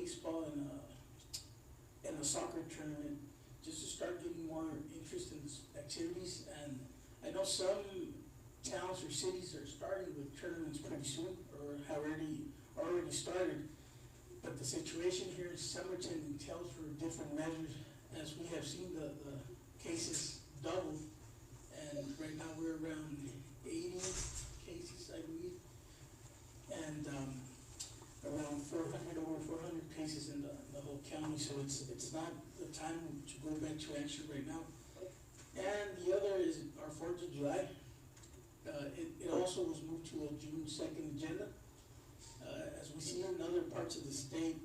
baseball and a soccer tournament, just to start getting more interest in activities. And I know some towns or cities are starting with tournaments pretty soon, or have already started. But the situation here in Somerton tells for different measures, as we have seen the cases double, and right now we're around 80 cases, I believe, and around over 400 cases in the whole county. So it's not the time to go back to action right now. And the other is our 4th of July. It also was moved to a June 2nd agenda. As we see in other parts of the state,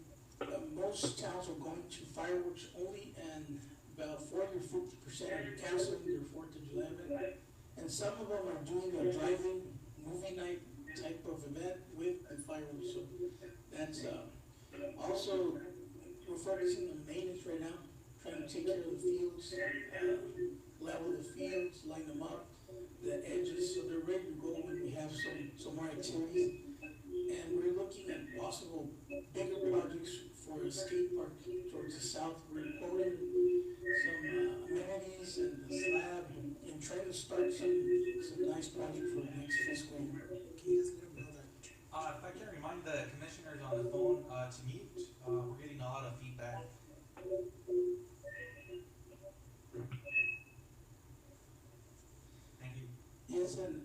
most towns are going to fireworks only, and about 40 or 50% are canceling their 4th of July event. And some of them are doing a drive-in movie night type of event with the fireworks. So that's also, we're focusing on maintenance right now, trying to take care of the fields, level the fields, line them up, the edges, so they're ready to go when we have some more activities. And we're looking at possible bigger projects for a skate park towards the south. We're quoting some amenities and the slab, and trying to start some nice projects for the next fiscal year. If I can remind the commissioners on the phone to mute, we're getting a lot of feedback. Thank you. Yes, and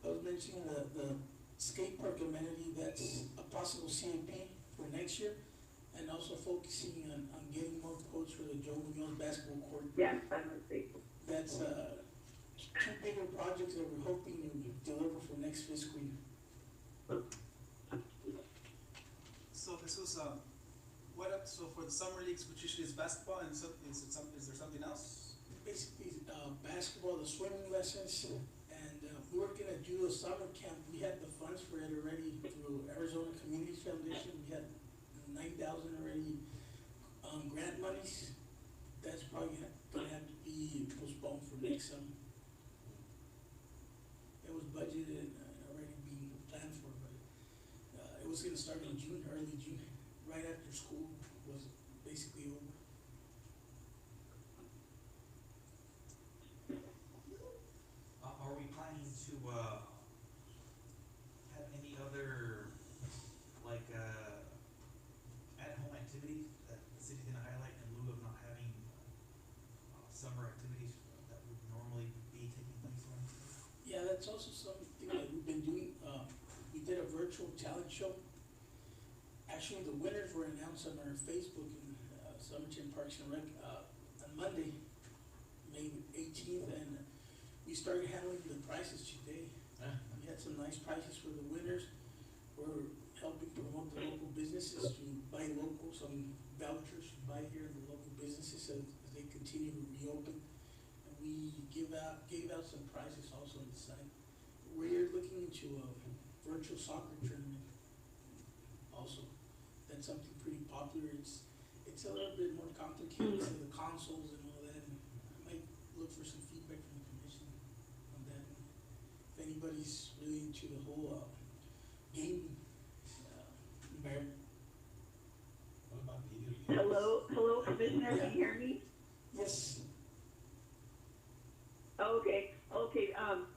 I was mentioning the skate park amenity, that's a possible CAP for next year, and also focusing on getting more quotes for the Joe Munoz basketball court. Yeah, I'm gonna see. That's 2 bigger projects that we're hoping to deliver for next fiscal year. So this was so for the summer leagues, which usually is basketball, and so is there something else? Basically, basketball, the swimming lessons, and we were gonna do a summer camp. We had the funds for it already through Arizona Communities Foundation. We had 9,000 already grant monies. That's probably gonna have to be postponed for next summer. It was budgeted and already being planned for, but it was gonna start in June, early June, right after school was basically over. Are we planning to have any other like at-home activities that the city's gonna highlight in lieu of not having summer activities that would normally be taking place on? Yeah, that's also something that we've been doing. We did a virtual talent show. Actually, the winners were announced on our Facebook and SOMERTON Parks and Rec on Monday, May 18th, and we started handling the prizes today. We had some nice prizes for the winners. We're helping promote the local businesses to buy local, some vouchers to buy here in the local businesses as they continue to reopen. And we gave out some prizes also on the side. We're looking into a virtual soccer tournament also. That's something pretty popular. It's a little bit more complicated to the consoles and all that. And I might look for some feedback from the commission on that. If anybody's really into the whole gaming environment. What about video games? Hello, Commissioner, can you hear me? Yes. Okay,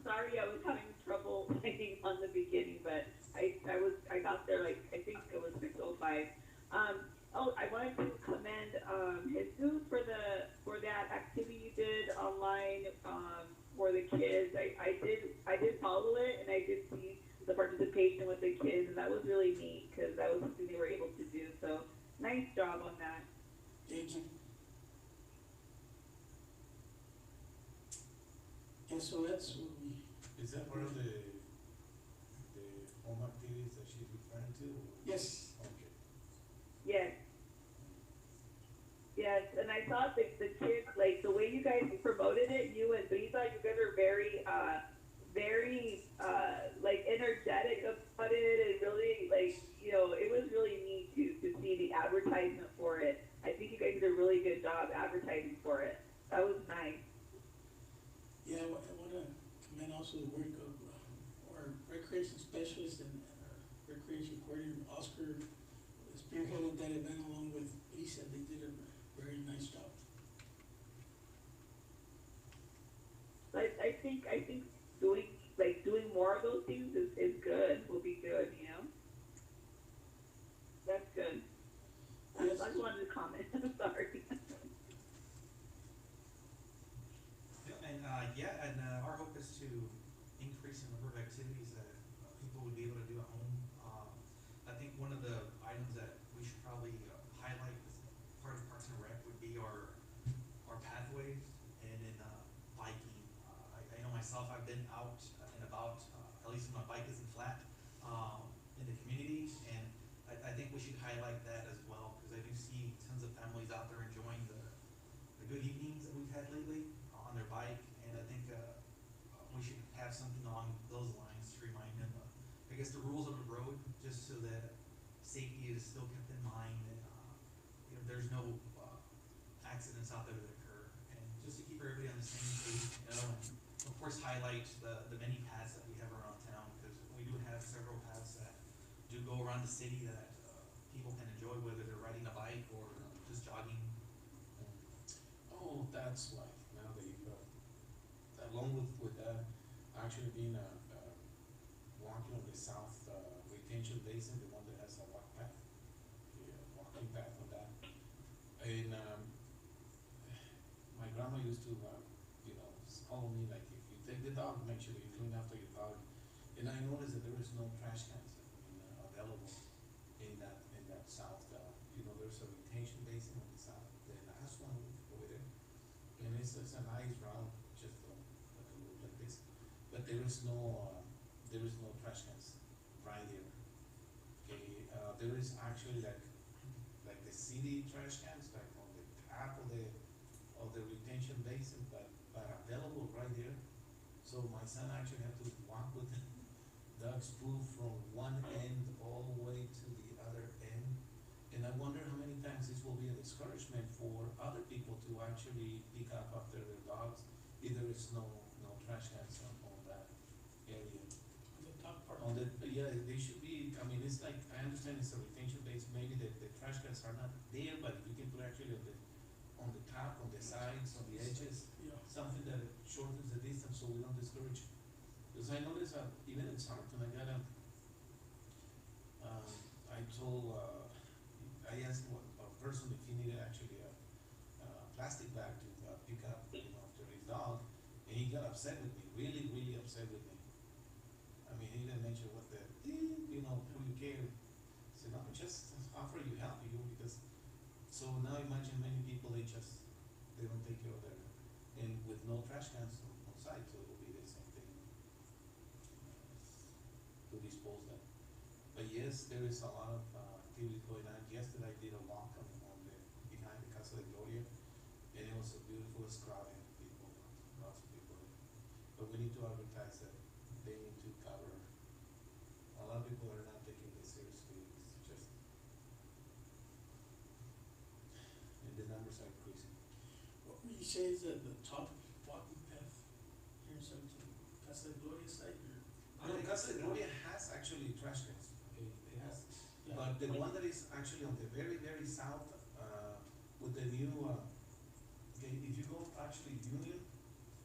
sorry, I was having trouble typing on the beginning, but I got there like, I think it was 6:05. I wanted to commend Jesus for that activity you did online for the kids. I did follow it, and I did see the participation with the kids, and that was really neat because that was something they were able to do. So nice job on that. Thank you. And so that's what we. Is that one of the home activities that she's referring to? Or? Yes. Okay. Yes. Yes, and I thought that the kids, like the way you guys promoted it, you and Brisa, you guys are very, like energetic about it, and really, like, you know, it was really neat to see the advertisement for it. I think you guys did a really good job advertising for it. That was nice. Yeah, I want to commend also the work of our recreation specialist and our recreation coordinator, Oscar, spearheaded that event along with Lisa. They did a very nice job. I think doing more of those things is good, will be good, you know? That's good. I Yes. just wanted to comment, I'm sorry. Our hope is to increase the number of activities that people would be able to do at home. I think one of the items that we should probably highlight as part of Parks and Rec would be our pathways and in biking. I know myself, I've been out and about, at least when my bike isn't flat, in the community, and I think we should highlight that as well, because I do see tons of families out there enjoying the good evenings that we've had lately on their bike, and I think we should have something along those lines to remind them of, I guess, the rules of the road, just so that safety is still kept in mind, and there's no accidents out there that occur, and just to keep everybody on the same page, and of course highlight the many paths that we have around town, because we do have several paths that do go around the city that people can enjoy, whether they're riding a bike or just jogging. Oh, that's why, now that you along with that, actually being walking on the south retention basin, the one that has a walk path, walking path on that. And my grandma used to, call me, like, if you take the dog, make sure that you clean after your dog. And I noticed that there is no trash cans available in that south, there's a retention basin on the south, the last one over there. And it's a nice route, just like a loop like this, but there is no trash cans right there. Okay, there is actually like the city trash cans, like on the top of the retention basin, but available right there. So my son actually had to walk with Doug's pool from one end all the way to the other end. And I wonder how many times this will be a discouragement for other people to actually pick up after their dogs if there is no trash cans on that area. On the top part. They should be, it's like, I understand it's a retention base, maybe the trash cans are not there, but if you can put actually on the top, on the sides, on the edges, Yeah. something that shortens the distance so we don't discourage. Because I noticed even in SOMERTON, I asked a person if he needed actually a plastic bag to pick up, after his dog, and he got upset with me, really, really upset with me. He didn't mention who you care. I said, no, just offer you help, because, so now imagine many people, they don't take care of their, and with no trash cans on site, so it will be the same thing to dispose them. But yes, there is a lot of activity going on. Yesterday I did a walk behind the Casa de Gloria, and it was a beautiful crowd of people, lots of people. But we need to advertise that they need to cover. A lot of people are not taking this seriously. It's just, and the numbers are increasing. What would you say is the top walking path here in Somerton? Casa de Gloria site or? Casa de Gloria has actually trash cans. Okay, it has. Yeah. But the one that is actually on the very, very south, with the new, okay, if you go actually Union,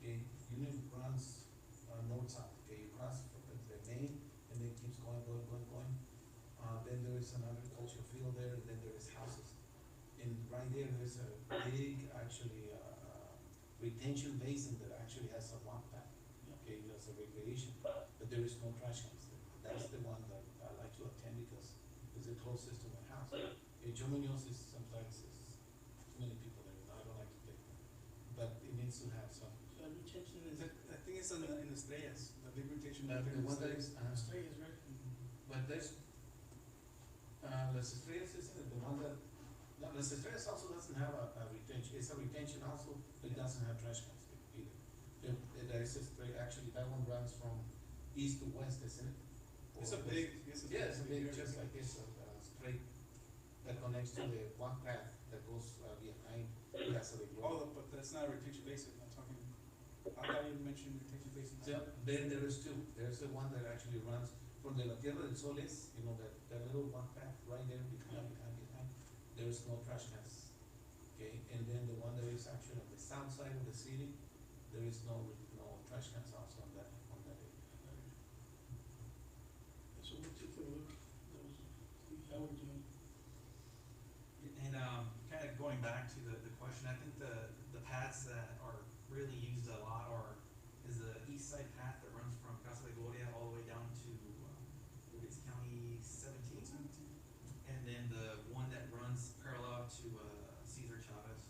okay, Union runs north-south, okay, you cross from the main, and then keeps going. Then there is an agricultural field there, and then there is houses. And right there's a big, actually, retention basin that actually has a walk path, okay, that's a recreation, but there is no trash cans there. That's the one that I like to attend because it's the closest to my house. Joe Munoz is sometimes too many people there, I don't like to take them, but it needs to have some. So retention is, I think it's in the Estrellas, the big rotation. The one that is, Estrellas, right? but there's, Las Estrellas isn't it, the one that, no, Las Estrellas also doesn't have a retention, it's a retention also, but it doesn't have trash cans either. There is a straight, actually, that one runs from east to west, isn't it? It's a Or big, west? Yeah, it's a big, just like this, straight, that connects to the walk path that goes behind Casa de Gloria. but that's not a retention basin, I'm talking, I thought you mentioned retention basin. So, then there is two, there's the one that actually runs from the La Tierra del Sol, that little walk path right there behind the there is no trash cans. Okay, and then the one that is actually on the south side of the city, there is no trash cans also on that area. So we'll take a look, those, see how we're doing. And, kind of going back to the question, I think the paths that are really used a lot is the east side path that runs from Casa de Gloria all the way down to, Lucas County 17. And then the one that runs parallel to, Cesar Chavez.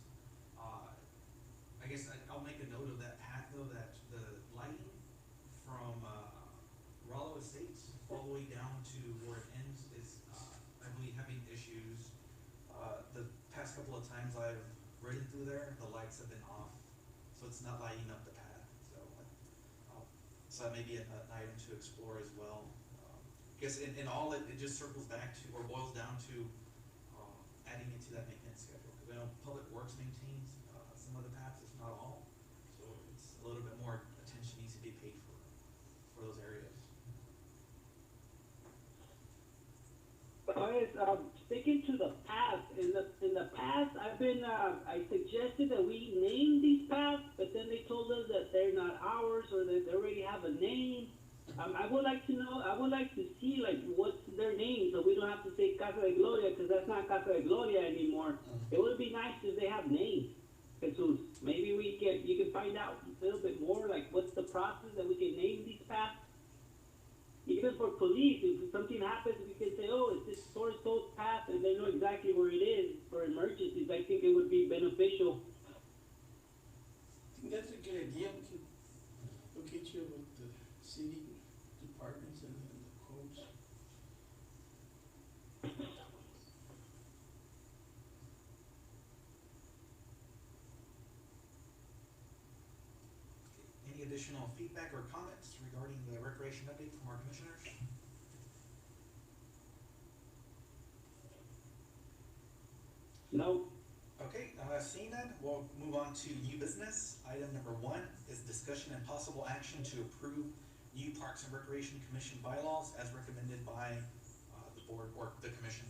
I guess I'll make a note of that path though, that the lighting from, Rollo Estates all the way down to where it ends is, I believe having issues. The past couple of times I've ridden through there, the lights have been off, so it's not lighting up the path, so that may be an item to explore as well. I guess in all it just circles back to, or boils down to, adding it to that maintenance schedule, because I know Public Works maintains, some of the paths, if not all, so it's a little bit more attention needs to be paid for those areas. Sticking to the path, in the past, I suggested that we name these paths, but then they told us that they're not ours, or that they already have a name. I would like to see, like, what's their name, so we don't have to say Casa de Gloria, because that's not Casa de Gloria anymore. It would be nice if they have names, Jesus. Maybe you can find out a little bit more, like, what's the process that we can name these paths? Even for police, if something happens, we can say, oh, it's this so path, and they know exactly where it is for emergencies. I think it would be beneficial. I think that's a good idea, we can locate you with the city departments and the codes. Any additional feedback or comments regarding the recreation update from our commissioners? No. Okay, seeing that, we'll move on to new business. Item number 1 is discussion and possible action to approve new Parks and Recreation Commission bylaws as recommended by the board or the commission.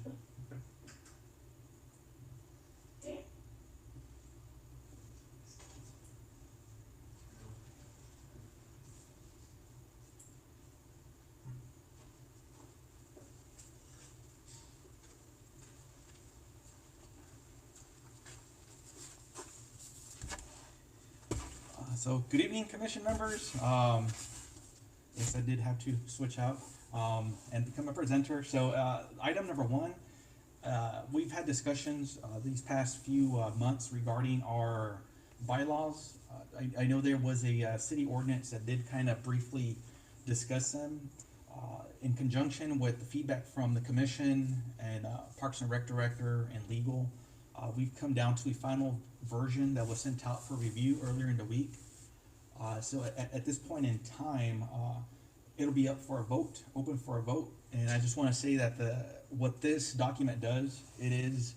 So good evening, commission members. Yes, I did have to switch out and become a presenter. So item number 1, we've had discussions these past few months regarding our bylaws. I know there was a city ordinance that did kind of briefly discuss them in conjunction with the feedback from the commission and Parks and Rec director and legal. We've come down to a final version that was sent out for review earlier in the week. So at this point in time, it'll be up for a vote, open for a vote. And I just want to say that what this document does, it is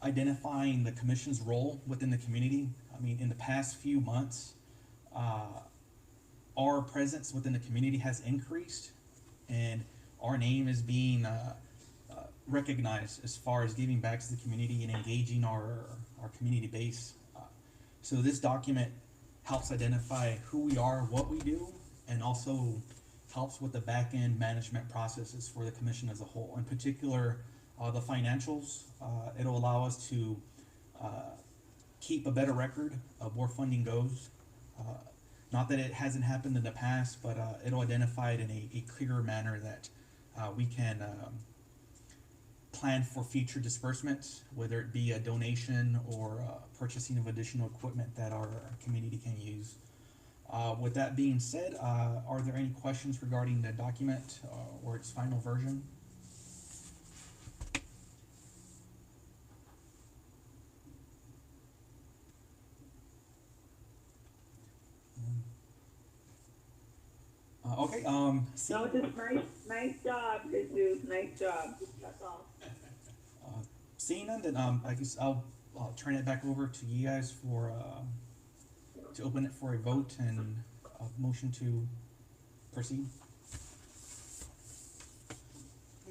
identifying the commission's role within the community. I mean, in the past few months, our presence within the community has increased, and our name is being recognized as far as giving back to the community and engaging our community base. So this document helps identify who we are, what we do, and also helps with the back-end management processes for the commission as a whole. In particular, the financials. It'll allow us to keep a better record of where funding goes. Not that it hasn't happened in the past, but it'll identify it in a clearer manner that we can plan for future disbursements, whether it be a donation or purchasing of additional equipment that our community can use. With that being said, are there any questions regarding the document or its final version? Okay, No, just nice job, Jesus, nice job, that's all. seeing none, then I guess I'll turn it back over to you guys for to open it for a vote and a motion to proceed.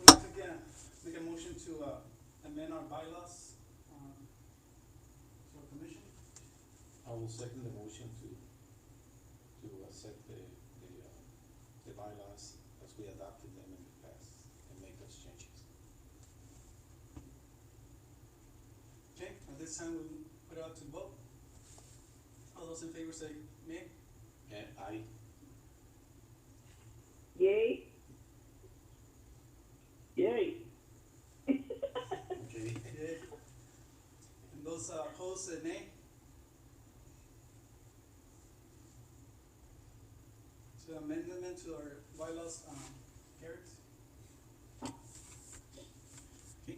Once again, make a motion to amend our bylaws, for commission. I will second the motion to set the bylaws as we adopted them in the past and make those changes. Okay, at this time, we'll put it out to vote. All those in favor say nay. And I, Yay. Yay. okay, Yay. And those opposed say nay. So amendment to our bylaws, carries. Okay,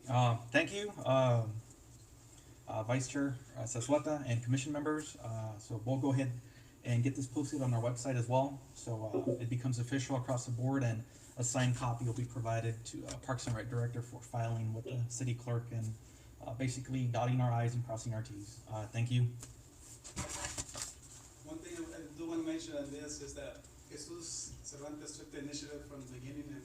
thank you, Vice Chair Saswata and commission members. So we'll go ahead and get this posted on our website as well. So it becomes official across the board, and a signed copy will be provided to Parks and Rec Director for filing with the city clerk and basically dotting our i's and crossing our t's. Thank you. One thing I do want to mention on this is that Jesus Cervantes took the initiative from the beginning, and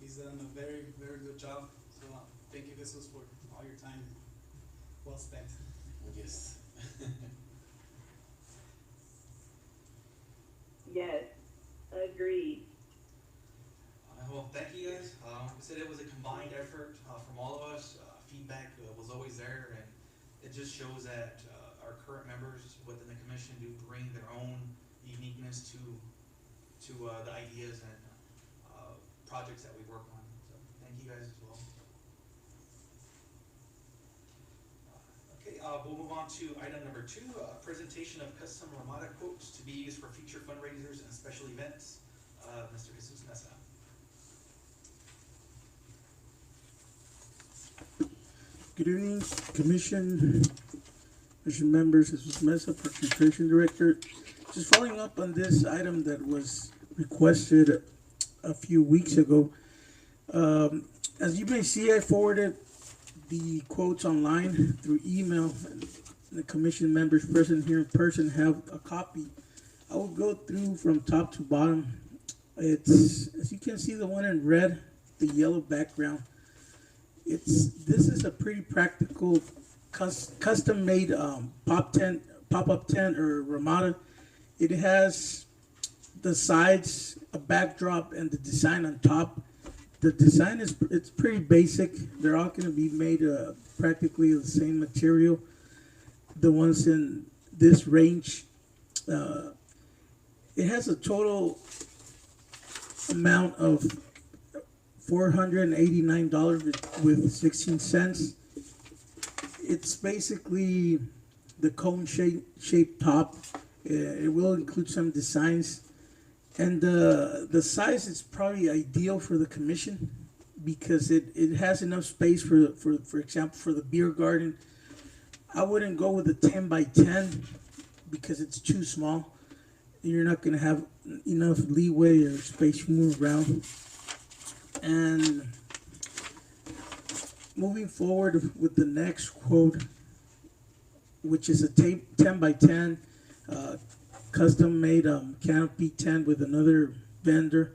he's done a very, very good job. So thank you, Jesus, for all your time well spent. yes. Yes, agreed. Well, thank you guys. Like I said, it was a combined effort from all of us. Feedback was always there, and it just shows that our current members within the commission do bring their own uniqueness to the ideas and projects that we work on. So thank you guys as well. Okay, we'll move on to item number 2, presentation of custom Ramada quotes to be used for future fundraisers and special events. Mr. Jesus Mesa. Good evening, Commission members. This is Mesa, Parks Recreation Director. Just following up on this item that was requested a few weeks ago. As you may see, I forwarded the quotes online through email. The Commission members present here in person have a copy. I will go through from top to bottom. It's, as you can see, the one in red, the yellow background. This is a pretty practical, custom-made pop-up tent or Ramada. It has the sides, a backdrop, and the design on top. The design it's pretty basic. They're all going to be made practically of the same material. The ones in this range, it has a total amount of $489.16. It's basically the cone shaped top. It will include some designs, and the size is probably ideal for the commission because it has enough space for example, for the beer garden. I wouldn't go with a 10 by 10 because it's too small. You're not going to have enough leeway or space to move around. And moving forward with the next quote, which is a 10 by 10 custom made canopy tent with another vendor.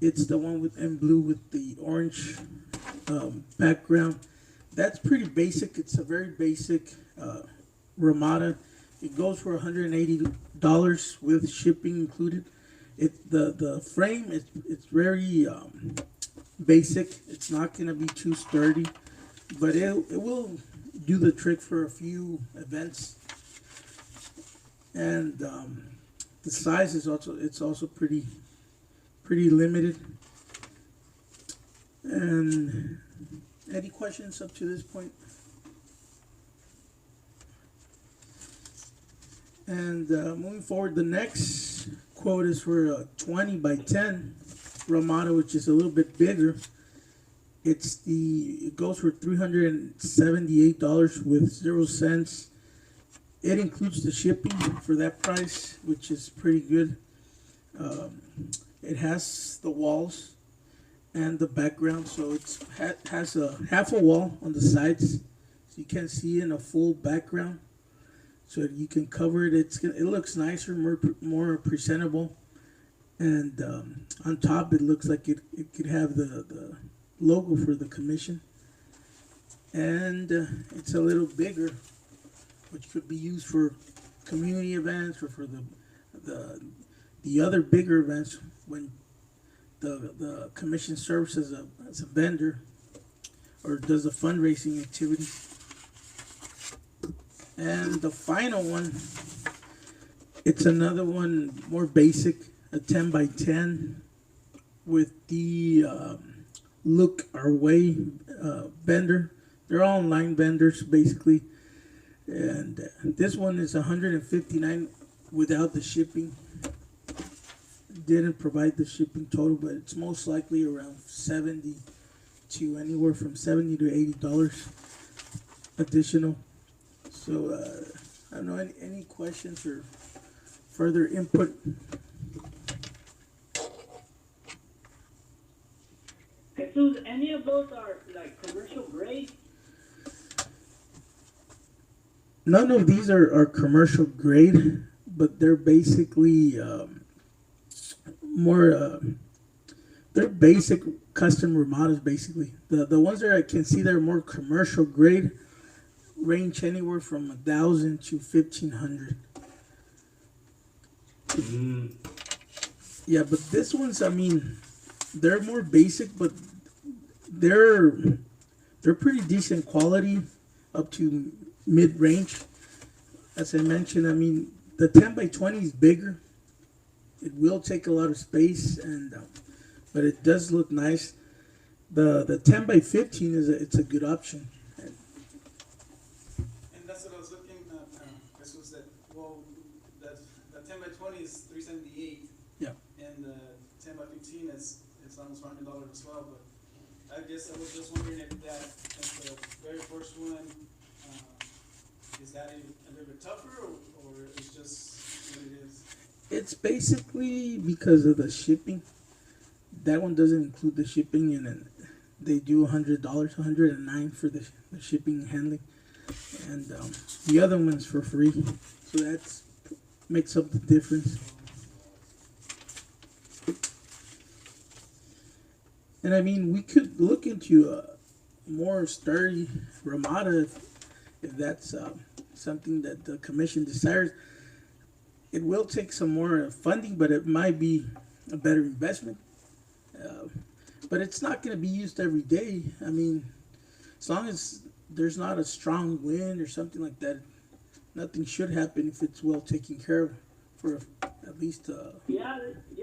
It's the one in blue with the orange background. That's pretty basic. It's a very basic Ramada. It goes for $180 with shipping included. The frame it's very basic. It's not going to be too sturdy, but it will do the trick for a few events. And the size is also pretty limited. And any questions up to this point? And moving forward, the next quote is for a 20 by 10 Ramada, which is a little bit bigger. It goes for $378 with 0 cents. It includes the shipping for that price, which is pretty good. It has the walls and the background, so it has a half a wall on the sides, so you can see in a full background. So you can cover it. It looks nicer, more presentable, and on top it looks like it could have the logo for the commission. and it's a little bigger, which could be used for community events or for the other bigger events when the commission serves as a vendor or does a fundraising activity. And the final one, it's another one more basic, a 10 by 10 with the Look Our Way vendor. They're all online vendors basically, and this one is $159 without the shipping. Didn't provide the shipping total, but it's most likely around 70 to anywhere from $70 to $80 additional. So I don't know, any questions or further input? Jesus, any of those are like commercial grade? None of these are commercial grade, but they're basically more they're basic custom Ramadas basically. The ones that I can see that are more commercial grade range anywhere from 1,000 to 1,500. Yeah, but this one's, I mean, they're more basic, but they're pretty decent quality up to mid-range. As I mentioned, I mean, the 10 by 20 is bigger. It will take a lot of space, and but it does look nice. The 10 by 15 it's a good option. And that's what I was looking at. This was that. Well, the 10 by 20 is $378. Yeah. And the 10 by 15 is almost $100 as well. But I guess I was just wondering if the very first one, is that a little bit tougher, or it's just what it is? It's basically because of the shipping. That one doesn't include the shipping, and then they do $100, $109 for the shipping and handling, and the other one's for free. So that makes up the difference. And I mean, we could look into a more sturdy Ramada if that's something that the commission desires. It will take some more funding, but it might be a better investment. But it's not going to be used every day. I mean, as long as there's not a strong wind or something like that, nothing should happen if it's well taken care of for at least Yeah,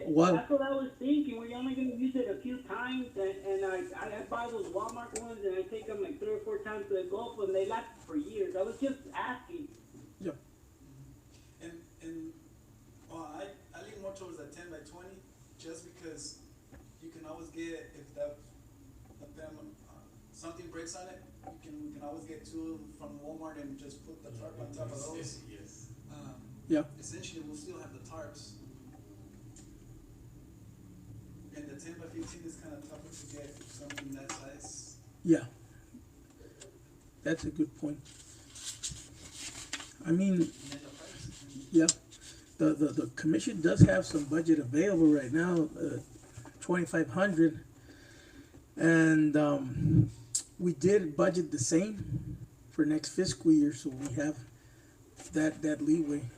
while. that's what I was thinking. We're only going to use it a few times, and I buy those Walmart ones, and I take them like 3 or 4 times to the Gulf, and they last for years. I was just asking. Yep. And well, I lean more towards the 10 by 20, just because you can always get, if something breaks on it, we can always get 2 from Walmart and just put the tarp on top of those. Yes. Yeah. Essentially, we'll still have the tarps. And the 10 by 15 is kind of tougher to get something that size. Yeah. That's a good point. I mean, And then the price. yeah, the commission does have some budget available right now, 2,500, and we did budget the same for next fiscal year, so we have that leeway.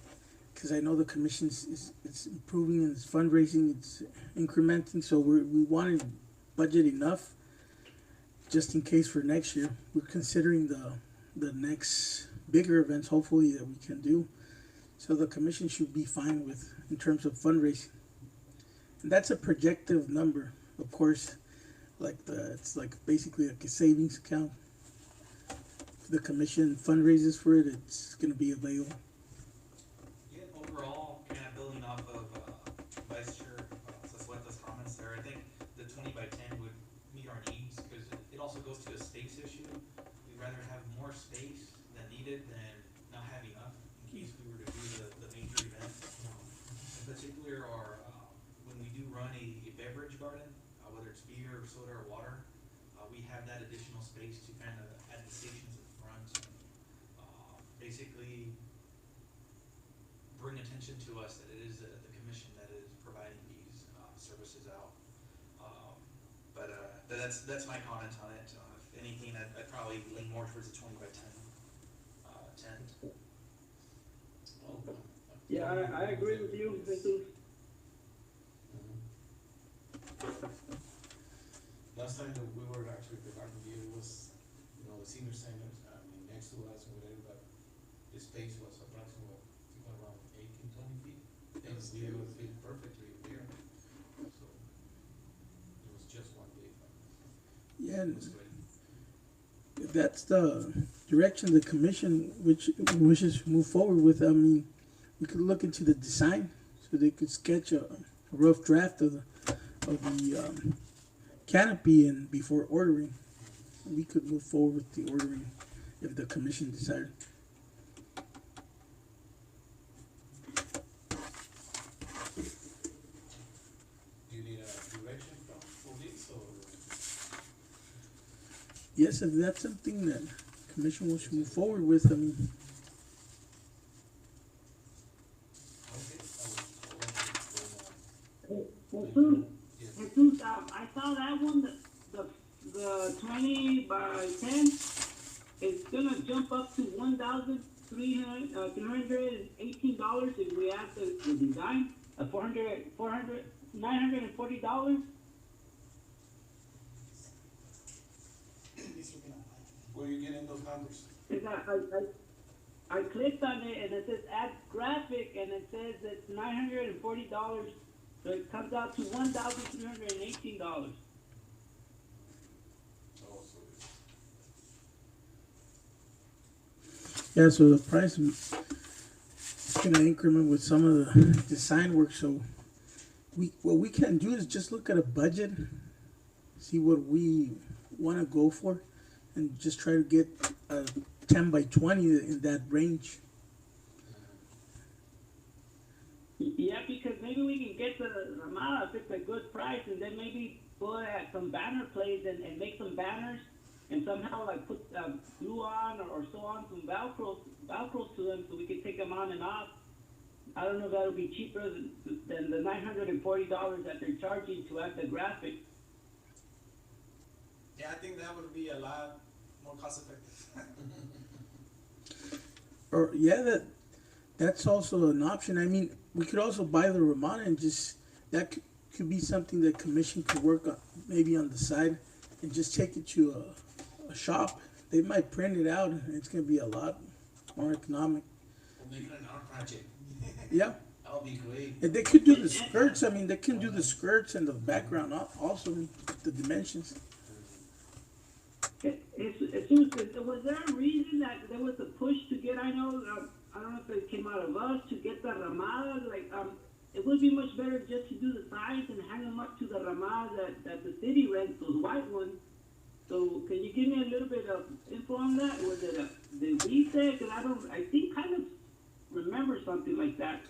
Because I know the commission it's improving and it's fundraising, it's incrementing, so we want to budget enough just in case for next year. We're considering the next bigger events, hopefully, that we can do. So the commission should be fine with in terms of fundraising. And that's a projective number, of course. It's like basically like a savings account. If the commission fundraises for it, it's going to be available. Yeah, overall, kind of building off of Vice Chair Sasueta's comments there, I think the 20 by 10 would meet our needs, because it also goes to a space issue. We'd rather have more space than needed than not have enough in case we were to do the major event. In particular, when we do run a beverage garden, whether it's beer or soda or water, we have that additional space to kind of add the stations in front and basically bring attention to us that it is the commission that is providing these services out. But that's my comment on it. If if anything, I'd probably lean more towards the 20 by 10 tent. Well, Yeah, I agree with you, Jesus. Mhm. Last time that we were actually regarding the it was, you know, the senior centers, I mean, next to us and whatever, but the space was approximately, I think around 18, 20 feet. And we would fit perfectly there, so it was just one big one. Yeah, It and was great. if that's the direction the commission which wishes to move forward with, I mean, we could look into the design, so they could sketch a rough draft of the canopy, and before ordering, we could move forward with the ordering if the commission desired. Do you need a direction for this, or? Yes, if that's something that commission wants to move forward with, I mean, Okay, Jesus, yes. Jesus, I saw that one, the 20 by 10, it's gonna jump up to $1,318 if we add the design, $940. He's looking at mine. Where are you getting those numbers? I clicked on it and it says add graphic and it says it's $940, so it comes out to $1,318. Oh, so yeah, so the price is gonna increment with some of the design work, so what we can do is just look at a budget, see what we wanna go for, and just try to get a 10 by 20 in that range. Yeah, because maybe we can get the Ramada if it's a good price, and then maybe put some banner plates and make some banners, and somehow like put glue on or sew on some Velcros to them so we can take them on and off. I don't know if that'll be cheaper than the $940 that they're charging to add the graphic. Yeah, I think that would be a lot more cost effective. Or yeah, that's also an option. I mean, we could also buy the Ramada and just could be something that commission could work on, maybe on the side, and just take it to a shop. They might print it out, and it's gonna be a lot more economic. we'll make it an art project. Yeah, That'll be great. and they could do the skirts. I mean, they can do the skirts and the background also, the dimensions. Was there a reason that there was a push to get, I don't know if it came out of us, to get the Ramada, it would be much better just to do the signs and hang them up to the Ramada that the city rents, those white ones. So can you give me a little bit of info on that? Was it did we say? Because I think kind of remember something like that.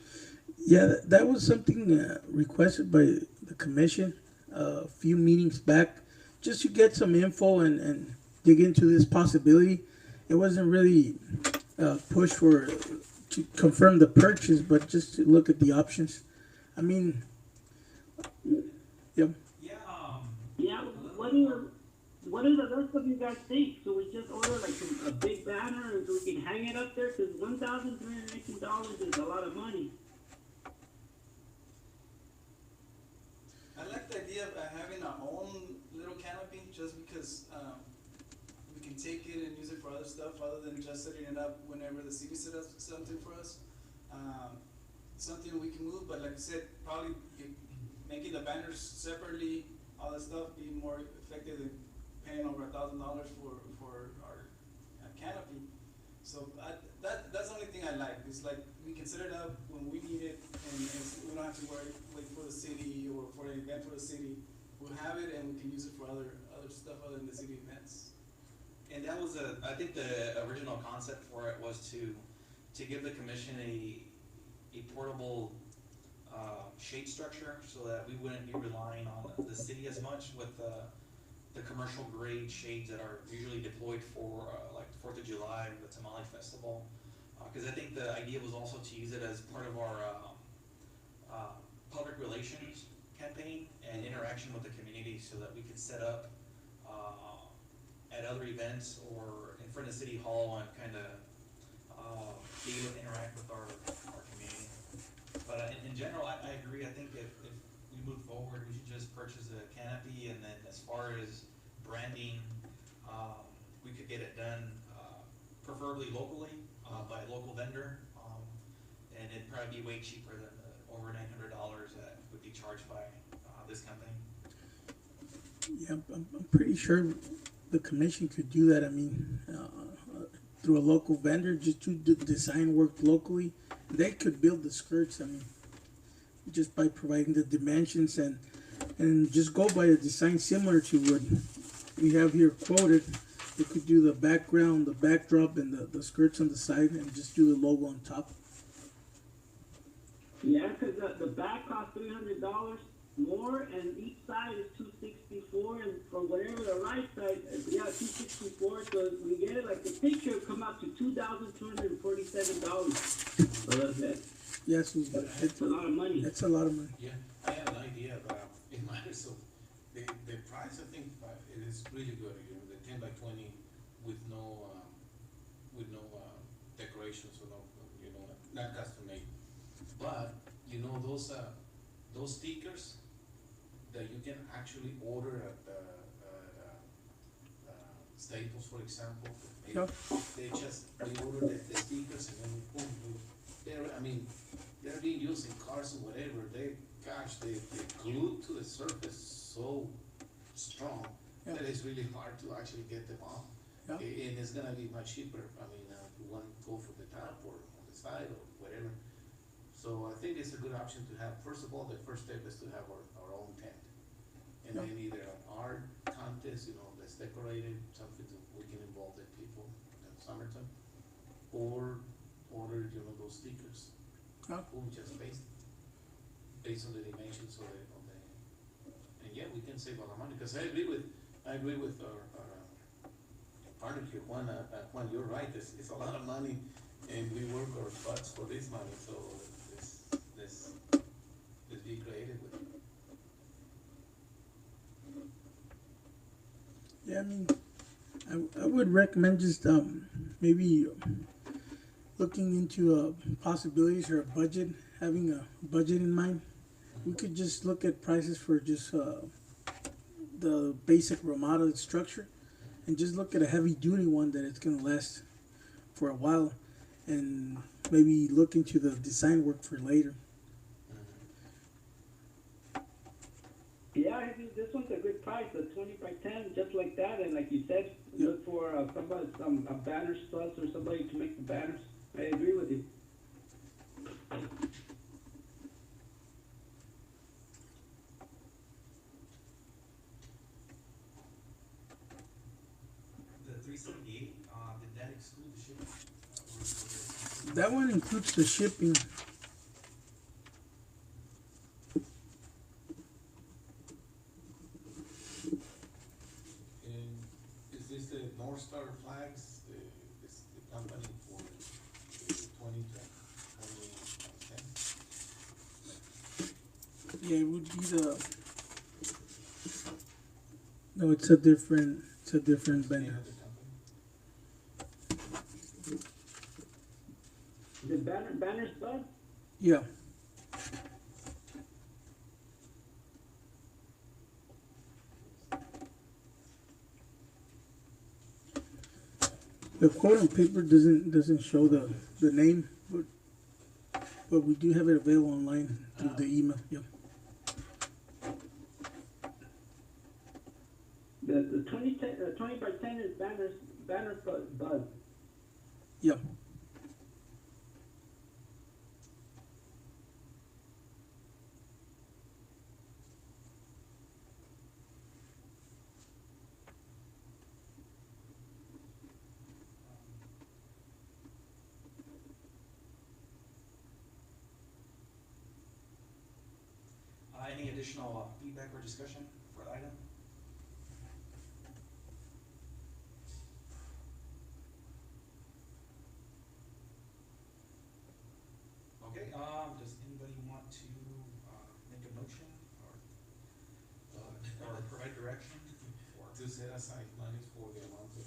Yeah, that was something requested by the commission a few meetings back, just to get some info and dig into this possibility. It wasn't really push for to confirm the purchase, but just to look at the options. I mean, yeah, Yeah, Yeah, what do the rest of you guys think? So we just order like a big banner and so we can hang it up there? Because $1,318 is a lot of money. I like the idea of having our own little canopy, just because we can take it and use it for other stuff other than just setting it up whenever the city set up something for us. Something we can move, but like I said, probably making the banners separately, all that stuff, be more effective than paying over $1,000 for our canopy. So that's the only thing I like. It's like we can set it up when we need it, and we don't have to wait for the city or for an event for the city. We'll have it, and we can use it for other stuff other than the city events. and that was I think the original concept for it was to give the commission a portable shade structure so that we wouldn't be relying on the city as much with the commercial grade shades that are usually deployed for like the 4th of July, the Tamale Festival. Because I think the idea was also to use it as part of our public relations campaign and interaction with the community so that we could set up at other events or in front of City Hall and kinda, be able to interact with our community. But in general, I agree, I think if we move forward, we should just purchase a canopy, and then as far as branding, we could get it done, preferably locally, by a local vendor, and it'd probably be way cheaper than the over $900 that would be charged by, this company. Yeah, I'm pretty sure the commission could do that. I mean, through a local vendor, just do the design work locally. They could build the skirts, I mean, just by providing the dimensions and just go by a design similar to what we have here quoted. They could do the background, the backdrop, and the skirts on the side, and just do the logo on top. Yeah, because the back costs $300 more, and each side is $264, and for whatever the right side, yeah, $264. So we get it like the picture will come out to $2,247. So Yes, that's a lot of money. that's a lot of money. Yeah, I have an idea, but it matters, so the price, I think, it is really good, you know, the 10 by 20 with no decorations or no, you know, not custom made. But, you know, those stickers that you can actually order at Staples, for example. Yeah. They order the stickers and then boom, they're being used in cars or whatever. They glued to the surface so strong that it's really hard to actually get them off. Yeah. And it's gonna be much cheaper. I mean, if you want to go for the top or on the side or whatever. So I think it's a good option to have. First of all, the first step is to have our own tent. And then either an art contest, you know, that's decorated, something that we can involve the people in Somerton, or order, you know, those stickers. We'll just based on the dimensions of and yeah, we can save a lot of money, because I agree with our partner here, Juan, you're right, it's a lot of money, and we work our butts for this money, so let's be creative with it. Yeah, I mean, I would recommend just maybe looking into possibilities or a budget, having a budget in mind. We could just look at prices for just the basic Ramada structure, and just look at a heavy duty one that it's gonna last for a while, and maybe look into the design work for later. Yeah, I think this one's a good price, the 20 by 10, just like that, and like you said, look for somebody, a banner studs or somebody to make the banners. I agree with you. The 378, did that exclude the shipping? That one includes the shipping. Is this the North Star Flags, the company for the 20 to 2010? Yeah, it would be the. No, it's a different vendor. The banner studs? Yeah. The quote on paper doesn't show the name, but we do have it available online through the email. Yeah. The 20 by 10 is banner buzz. Yeah. Any additional feedback or discussion for the item? Okay, does anybody want to make a motion or provide direction? To set aside money for the amount of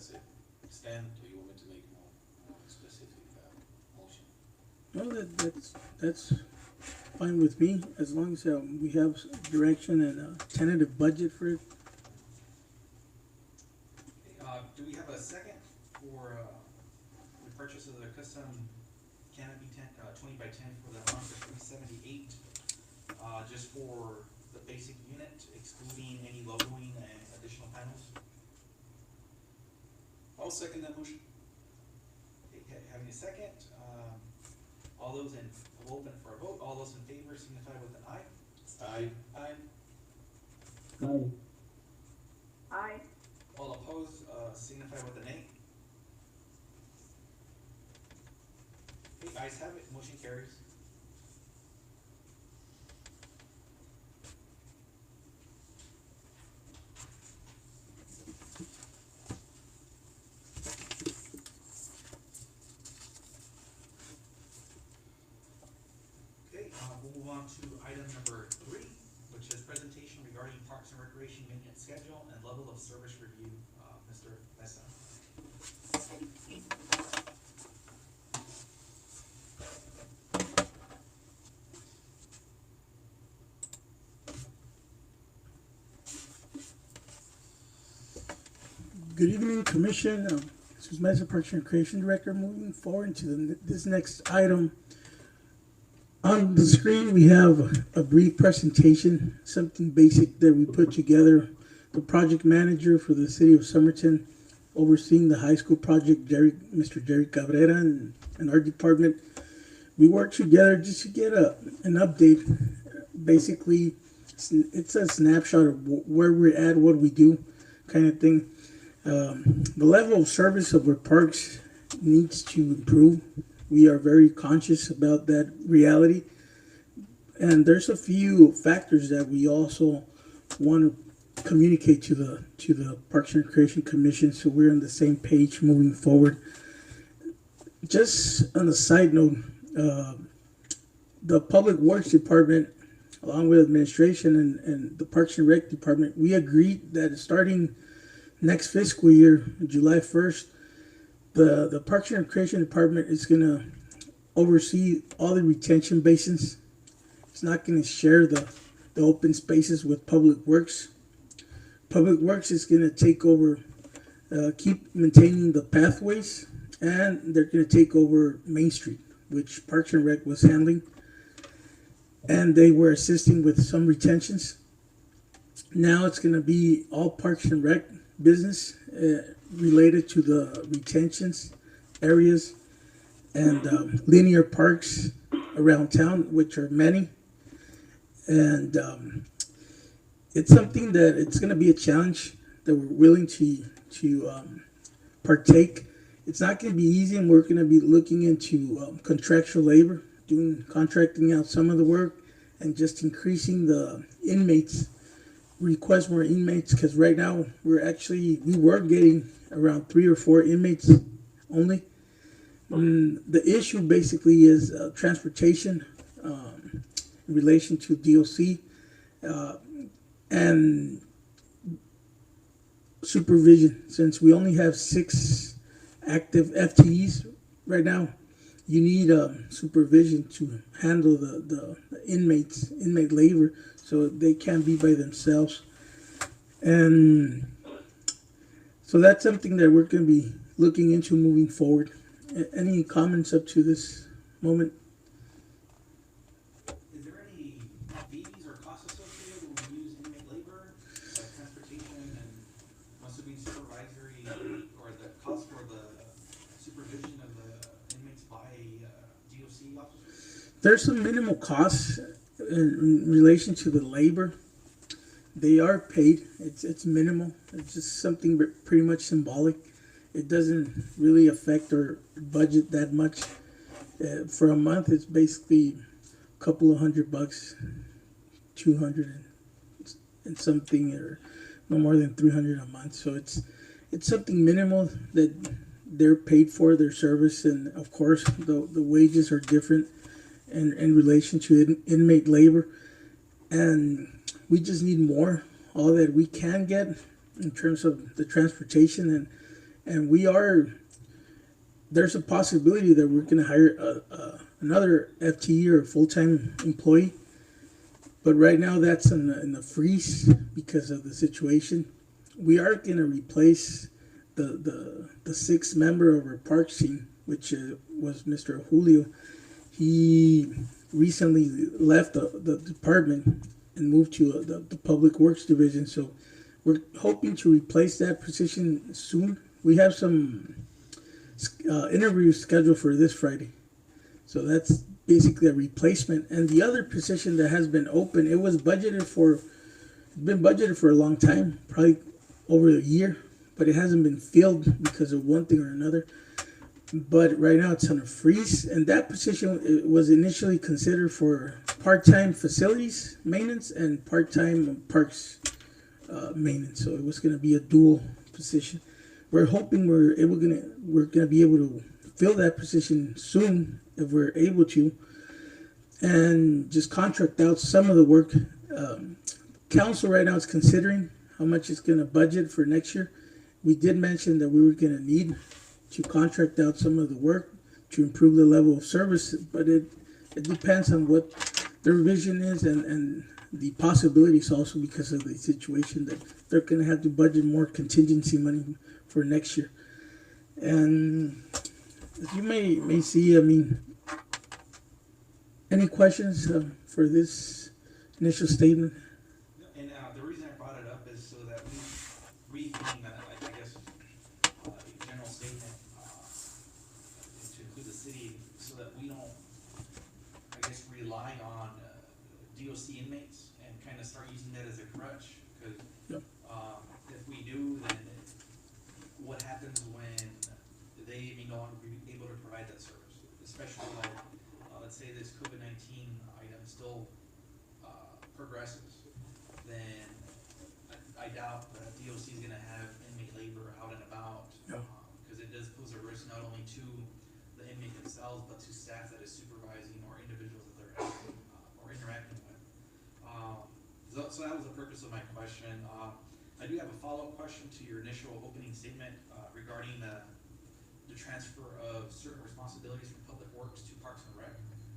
as it stands, or you want me to make more specific, motion? No, that's fine with me, as long as we have direction and a tentative budget for it. Do we have a second for, the purchase of the custom canopy tent, 20 by 10 for the amount of $378, just for the basic unit, excluding any logoing and additional panels? I'll second that motion. Okay, having a second, all those in, we'll open for a vote, all those in favor signify with an aye. Aye. Aye. Aye. All opposed, signify with an nay. Okay, ayes have it, motion carries. Okay, we'll move on to item number 3, which is presentation regarding Parks and Recreation maintenance schedule and level of service review. Mr. Mesa. Good evening, Commission. This is Mesa Parks and Recreation Director. Moving forward to this next item. On the screen, we have a brief presentation, something basic that we put together. The project manager for the city of Somerton, overseeing the high school project, Mr. Jerry Cabrera, and our department. We worked together just to get an update. Basically, it's a snapshot of where we're at, what we do, kind of thing. The level of service of our parks needs to improve. We are very conscious about that reality. And there's a few factors that we also want to communicate to the Parks and Recreation Commission, so we're on the same page moving forward. Just on a side note, the Public Works Department, along with administration and the Parks and Rec Department, we agreed that starting next fiscal year, July 1st, the Parks and Recreation Department is going to oversee all the retention basins. It's not going to share the open spaces with Public Works. Public Works is going to take over, keep maintaining the pathways, and they're going to take over Main Street, which Parks and Rec was handling. And they were assisting with some retentions. Now it's going to be all Parks and Rec business related to the retentions areas and linear parks around town, which are many. And it's something that it's going to be a challenge that we're willing to partake. It's not going to be easy, and we're going to be looking into contractual labor, contracting out some of the work, and just increasing the inmates. Request more inmates, because right now we were getting around 3 or 4 inmates only. The issue basically is transportation in relation to DOC and supervision. Since we only have 6 active FTEs right now, you need supervision to handle the inmate labor, so they can't be by themselves. And so that's something that we're going to be looking into moving forward. Any comments up to this moment? Is there any fees or costs associated when we use inmate labor, like transportation and must have been supervisory, or the cost for the supervision of the inmates by DOC officers? There's some minimal costs in relation to the labor. They are paid. It's minimal. It's just something pretty much symbolic. It doesn't really affect our budget that much. For a month, it's basically a couple of $100, 200 and something, or no more than 300 a month. So it's something minimal that they're paid for their service, and of course the wages are different in relation to inmate labor, and we just need more, all that we can get in terms of the transportation and there's a possibility that we're gonna hire another FTE or a full-time employee. But right now that's in the freeze because of the situation. We are gonna replace the sixth member of our parks team, which was Mr. Julio. He recently left the department and moved to the Public Works Division. So we're hoping to replace that position soon. We have some interviews scheduled for this Friday. So that's basically a replacement. And the other position that has been open, it was budgeted for, been budgeted for a long time, probably over a year, but it hasn't been filled because of one thing or another. But right now it's on a freeze, and that position was initially considered for part-time facilities maintenance and part-time parks maintenance. So it was going to be a dual position. We're hoping we're gonna be able to fill that position soon if we're able to, and just contract out some of the work. Council right now is considering how much it's gonna budget for next year. We did mention that we were gonna need to contract out some of the work to improve the level of service, but it depends on what their vision is and the possibilities also because of the situation that they're gonna have to budget more contingency money for next year. And as you may see, I mean, any questions for this initial statement? And the reason I brought it up is so that we being, I guess, a general statement to include the city, so that we don't, I guess, rely on DOC inmates and kind of start using that as a crutch. Because if we do, then what happens when they may no longer be able to provide that service? Especially like, let's say this COVID-19 item still progresses, then I doubt the DOC is going to have inmate labor out and about, because it does pose a risk not only to the inmate themselves, but to staff that is supervising or individuals that they're helping or interacting with. So that was the purpose of my question. I do have a follow-up question to your initial opening statement regarding the transfer of certain responsibilities from Public Works to Parks and Rec.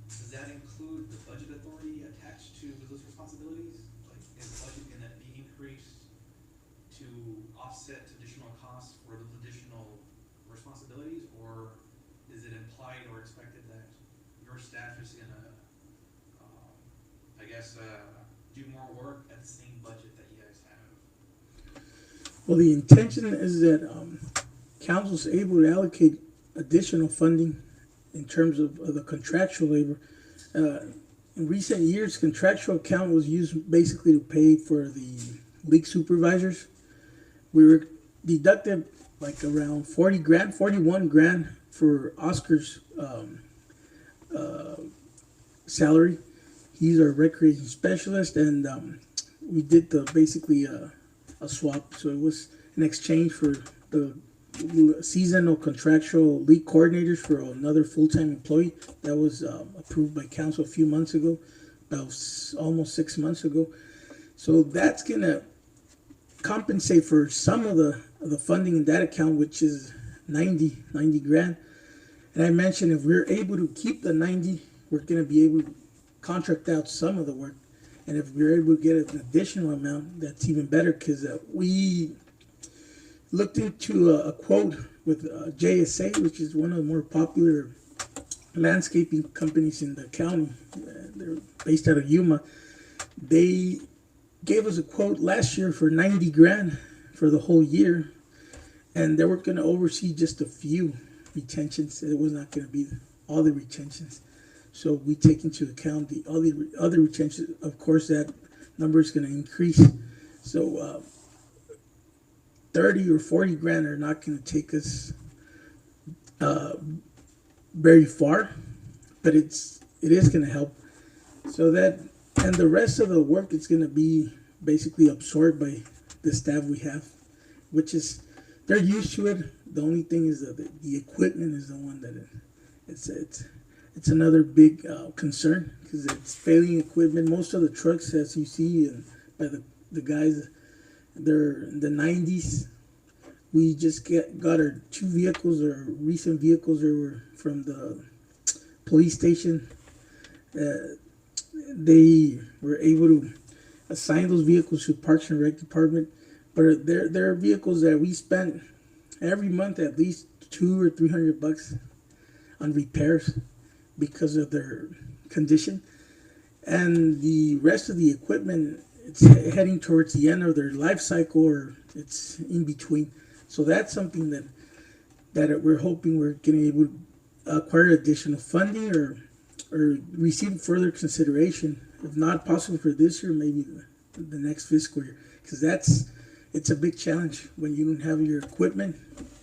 Does that include the budget authority attached to those responsibilities? Like, is the budget going to be increased to offset additional costs for those additional responsibilities, or is it implied or expected that your staff is going to, I guess, do more work at the same budget that you guys have? Well, the intention is that council's able to allocate additional funding in terms of the contractual labor. In recent years, contractual account was used basically to pay for the league supervisors. We were deducted like around 41 grand for Oscar's salary. He's our recreation specialist, and we did basically a swap. So it was an exchange for the seasonal contractual league coordinators for another full-time employee. That was approved by council a few months ago, about almost 6 months ago. So that's gonna compensate for some of the funding in that account, which is 90 grand. And I mentioned if we're able to keep the 90, we're gonna be able to contract out some of the work. And if we're able to get an additional amount, that's even better, because we looked into a quote with JSA, which is one of the more popular landscaping companies in the county. They're based out of Yuma. They gave us a quote last year for 90 grand for the whole year, and they were going to oversee just a few retentions. It was not going to be all the retentions. So we take into account all the other retentions. Of course, that number is going to increase. So 30 or 40 grand are not going to take us very far, but it is going to help. So that, and the rest of the work is going to be basically absorbed by the staff we have, which is, they're used to it. The only thing is that the equipment is the one that it's another big concern, because it's failing equipment. Most of the trucks, as you see, and by the guys, they're in the 90s. We just got our 2 vehicles, our recent vehicles that were from the police station. They were able to assign those vehicles to Parks and Rec Department, but they're vehicles that we spent every month at least $200 or $300 on repairs because of their condition, and the rest of the equipment, it's heading towards the end of their life cycle, or it's in between. So that's something that we're hoping we're getting able to acquire additional funding or receive further consideration, if not possible for this year, maybe the next fiscal year, because it's a big challenge when you don't have your equipment.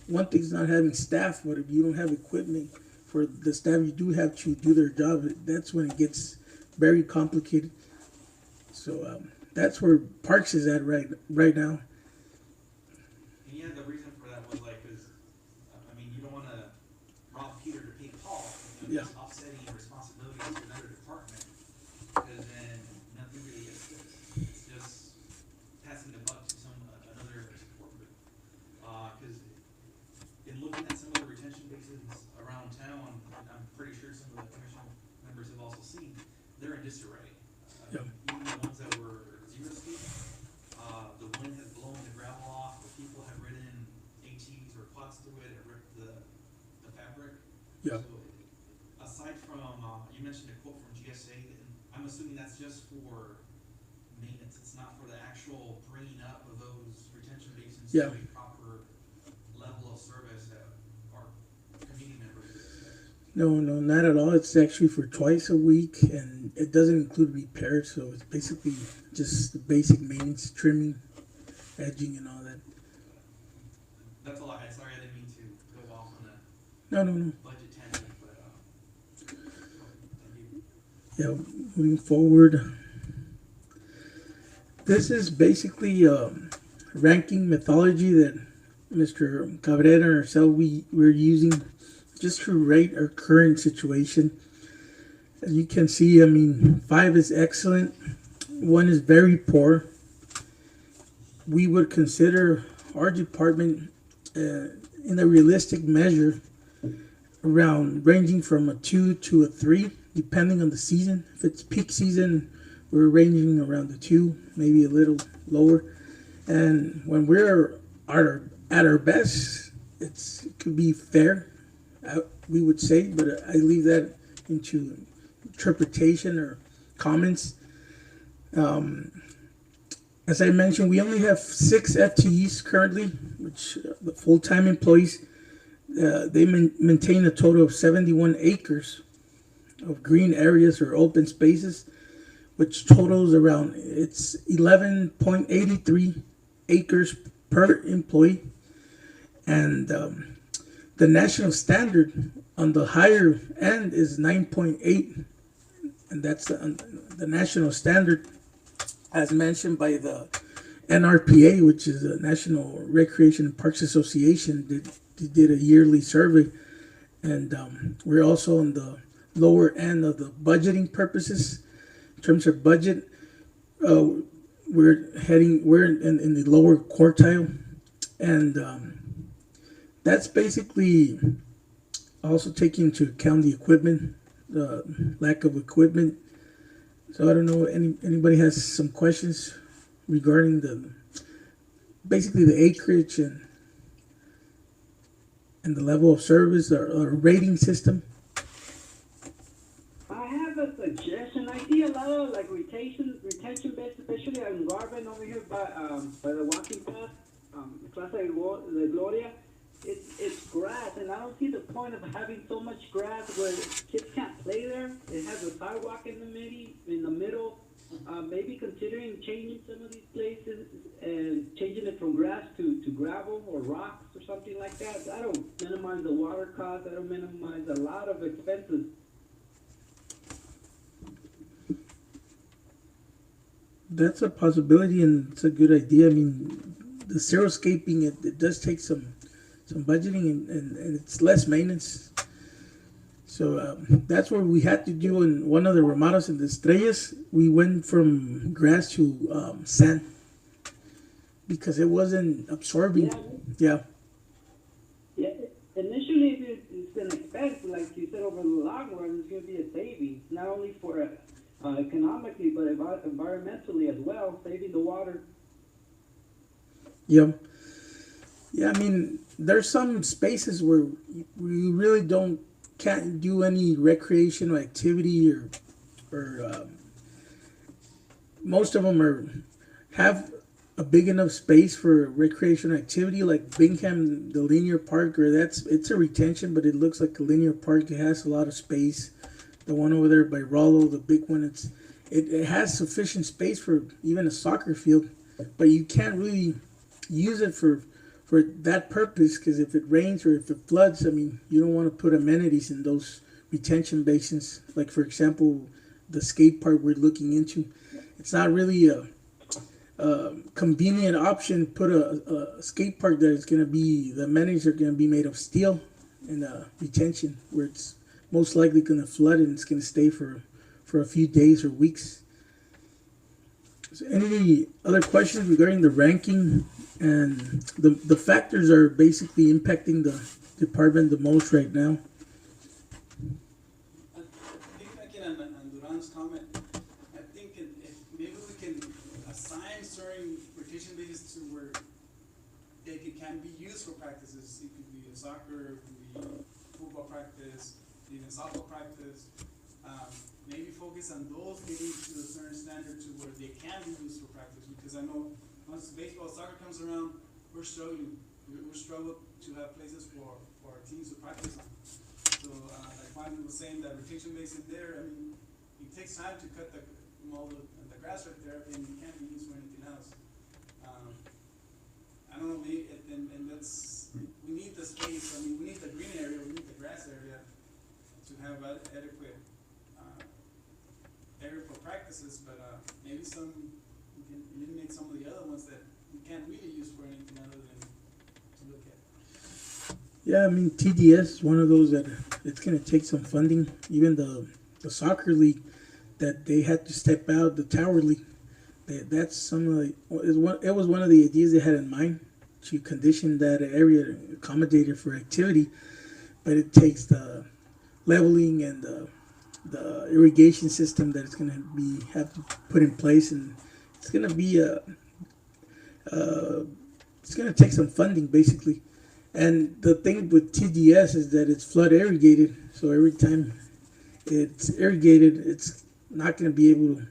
One thing's not having staff, but if you don't have equipment for the staff you do have to do their job, that's when it gets very complicated. So that's where Parks is at right now. And yeah, the reason for that was like, cause, I mean, you don't wanna rob Peter to pay Paul, you know, Yeah. just offsetting your responsibilities to another department, cause then nothing really gets fixed. It's just passing the buck to another department. Cause in looking at some of the retention bases around town, I'm pretty sure some of the commission members have also seen, they're in disarray. Yeah. Even the ones that were zero speed, the wind has blown the gravel off, the people have ridden ATVs or quads through it and ripped the fabric. Yeah. So aside from, you mentioned a quote from GSA, and I'm assuming that's just for maintenance, it's not for the actual bringing up of those retention basins Yeah. to a proper level of service that our community members expect. No, not at all. It's actually for twice a week, and it doesn't include repairs. So it's basically just the basic maintenance, trimming, edging, and all that. That's a lot, sorry, I didn't mean to go off on a No. budget tangent, but, thank you. Yeah, moving forward. This is basically ranking methodology that Mr. Cabrera and ourselves we're using just to rate our current situation. As you can see, I mean, 5 is excellent, 1 is very poor. We would consider our department in a realistic measure around ranging from a 2 to a 3, depending on the season. If it's peak season, we're ranging around the 2, maybe a little lower. And when we're at our best, it could be fair, we would say, but I leave that into interpretation or comments. As I mentioned, we only have 6 FTEs currently, which the full-time employees. They maintain a total of 71 acres of green areas or open spaces, which totals around, it's 11.83 acres per employee. And the national standard on the higher end is 9.8, and that's the national standard as mentioned by the NRPA, which is the National Recreation and Parks Association. They did a yearly survey, and we're also on the lower end of the budgeting purposes. In terms of budget, we're in the lower quartile, and that's basically also taking into account the equipment, the lack of equipment. So I don't know, anybody has some questions regarding basically the acreage and the level of service or rating system. I have a suggestion. I see a lot of like retention beds, especially in Garvin over here by the walking path, Plaza de Gloria. It's grass, and I don't see the point of having so much grass where kids can't play there. It has a sidewalk in the middle. Maybe considering changing some of these places and changing it from grass to gravel or rocks or something like that. I don't minimize the water cost. I don't minimize a lot of expenses. That's a possibility, and it's a good idea. I mean, the xeriscaping, it does take some budgeting, and it's less maintenance. So that's what we had to do in one of the remodels in the Estrellas. We went from grass to sand because it wasn't absorbing. Yeah, over the long run, it's gonna be a savings, not only for, economically, but environmentally as well, saving the water. Yeah. Yeah, I mean, there's some spaces where you really can't do any recreational activity or most of them have a big enough space for recreational activity, like Bingham, the linear park, or it's a retention, but it looks like a linear park. It has a lot of space. The one over there by Rollo, the big one, it has sufficient space for even a soccer field, but you can't really use it for that purpose, because if it rains or if it floods, I mean, you don't want to put amenities in those retention basins. Like, for example, the skate park we're looking into, it's not really a convenient option. Put a skate park that is going to be, the amenities are going to be made of steel in a retention where it's most likely going to flood and it's going to stay for a few days or weeks. So any other questions regarding the ranking? And the factors are basically impacting the department the most right now. Piggybacking on Duran's comment, I think if maybe we can assign certain rotation bases to where they can be used for practices. It could be a soccer, it could be football practice, even softball practice. Maybe focus on those getting to a certain standard to where they can be used for practice. Because I know once baseball, soccer comes around, we're struggling. We're struggling to have places for our teams to practice on. So, like Juan was saying, that rotation base in there, I mean, it takes time to cut the grass right there, and it can't be used for anything else. I don't know, and that's, we need the space. I mean, we need the green area, we need the grass area to have adequate area for practices, but maybe we can eliminate some of the other ones that we can't really use for anything other than to look at. Yeah, I mean, TDS is one of those that it's going to take some funding. Even the soccer league that they had to step out, the Tower League, that's some of it was one of the ideas they had in mind to condition that area to accommodate it for activity, but it takes the leveling and the irrigation system that it's going to have to put in place, and it's going to be it's going to take some funding basically. And the thing with TDS is that it's flood irrigated, so every time it's irrigated, it's not going to be able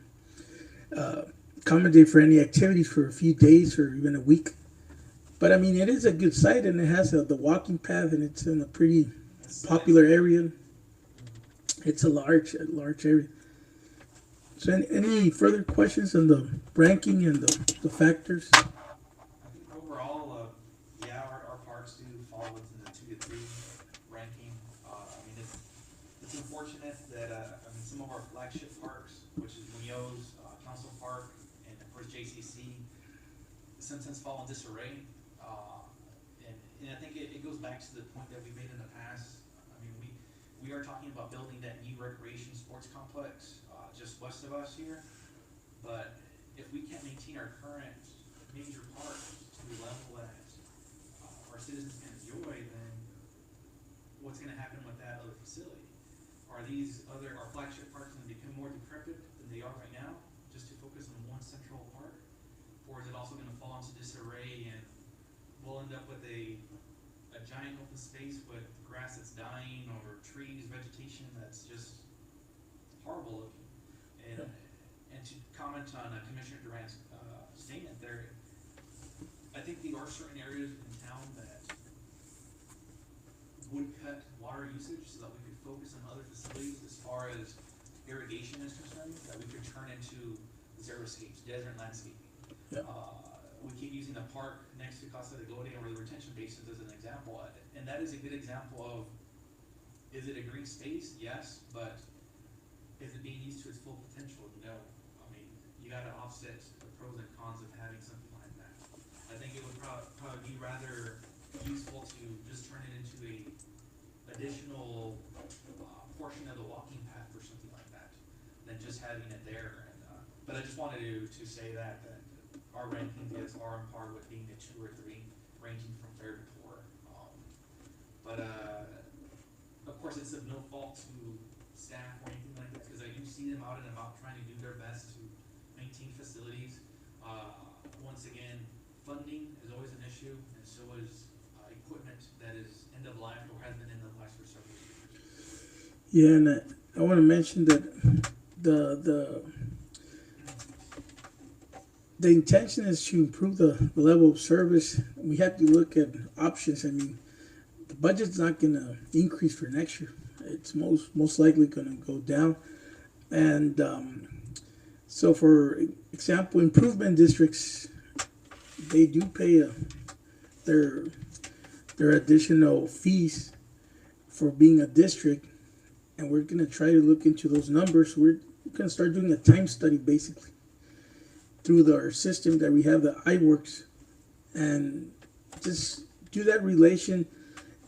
to accommodate for any activities for a few days or even a week. But I mean, it is a good site, and it has the walking path, and it's in a pretty popular area. It's a large area. So any further questions on the ranking and the factors? I think overall, yeah, our parks do fall within the 2 to 3 ranking. I mean, it's unfortunate that I mean, some of our flagship parks, which is Munoz, Council Park, and of course JCC, sometimes fall in disarray. And I think it goes back to the point that we made in the past. I mean, we are talking about building that new recreation sports complex just west of us here, but if we can't maintain our current major parks to the level that our citizens can enjoy, then what's going to happen with that other facility? Are our flagship parks going to become more decrepit than they are right now, just to focus on one central park? Or is it also going to fall into disarray and we'll end up with a giant open space with grass that's dying or trees, vegetation that's just horrible looking? And to comment on Commissioner Durant's statement there, I think there are certain areas in town that would cut water usage so that we could focus on other facilities as far as irrigation is concerned, that we could turn into xeriscapes, desert landscaping. Yeah. We keep using the park next to Casa de Gloria or the retention basins as an example, and that is a good example of, is it a green space? Yes, but is it being used to its full potential? No. I mean, you gotta offset the pros and cons of having something like that. I think it would probably be rather useful to just turn it into a additional portion of the walking path or something like that, than just having it there. And, but I just wanted to say that our rankings are on par with being a 2 or 3, ranging from fair to poor. But of course, it's of no fault to staff or anything like that, because I do see them out and about trying to do their best to maintain facilities. Once again, funding is always an issue, and so is equipment that is end of life or has been end of life for several years. Yeah, and I want to mention that the intention is to improve the level of service. We have to look at options. I mean, the budget's not going to increase for next year. It's most likely going to go down. And so, for example, improvement districts, they do pay their additional fees for being a district, and we're going to try to look into those numbers. We're going to start doing a time study basically through our system that we have, the iWorks, and just do that relation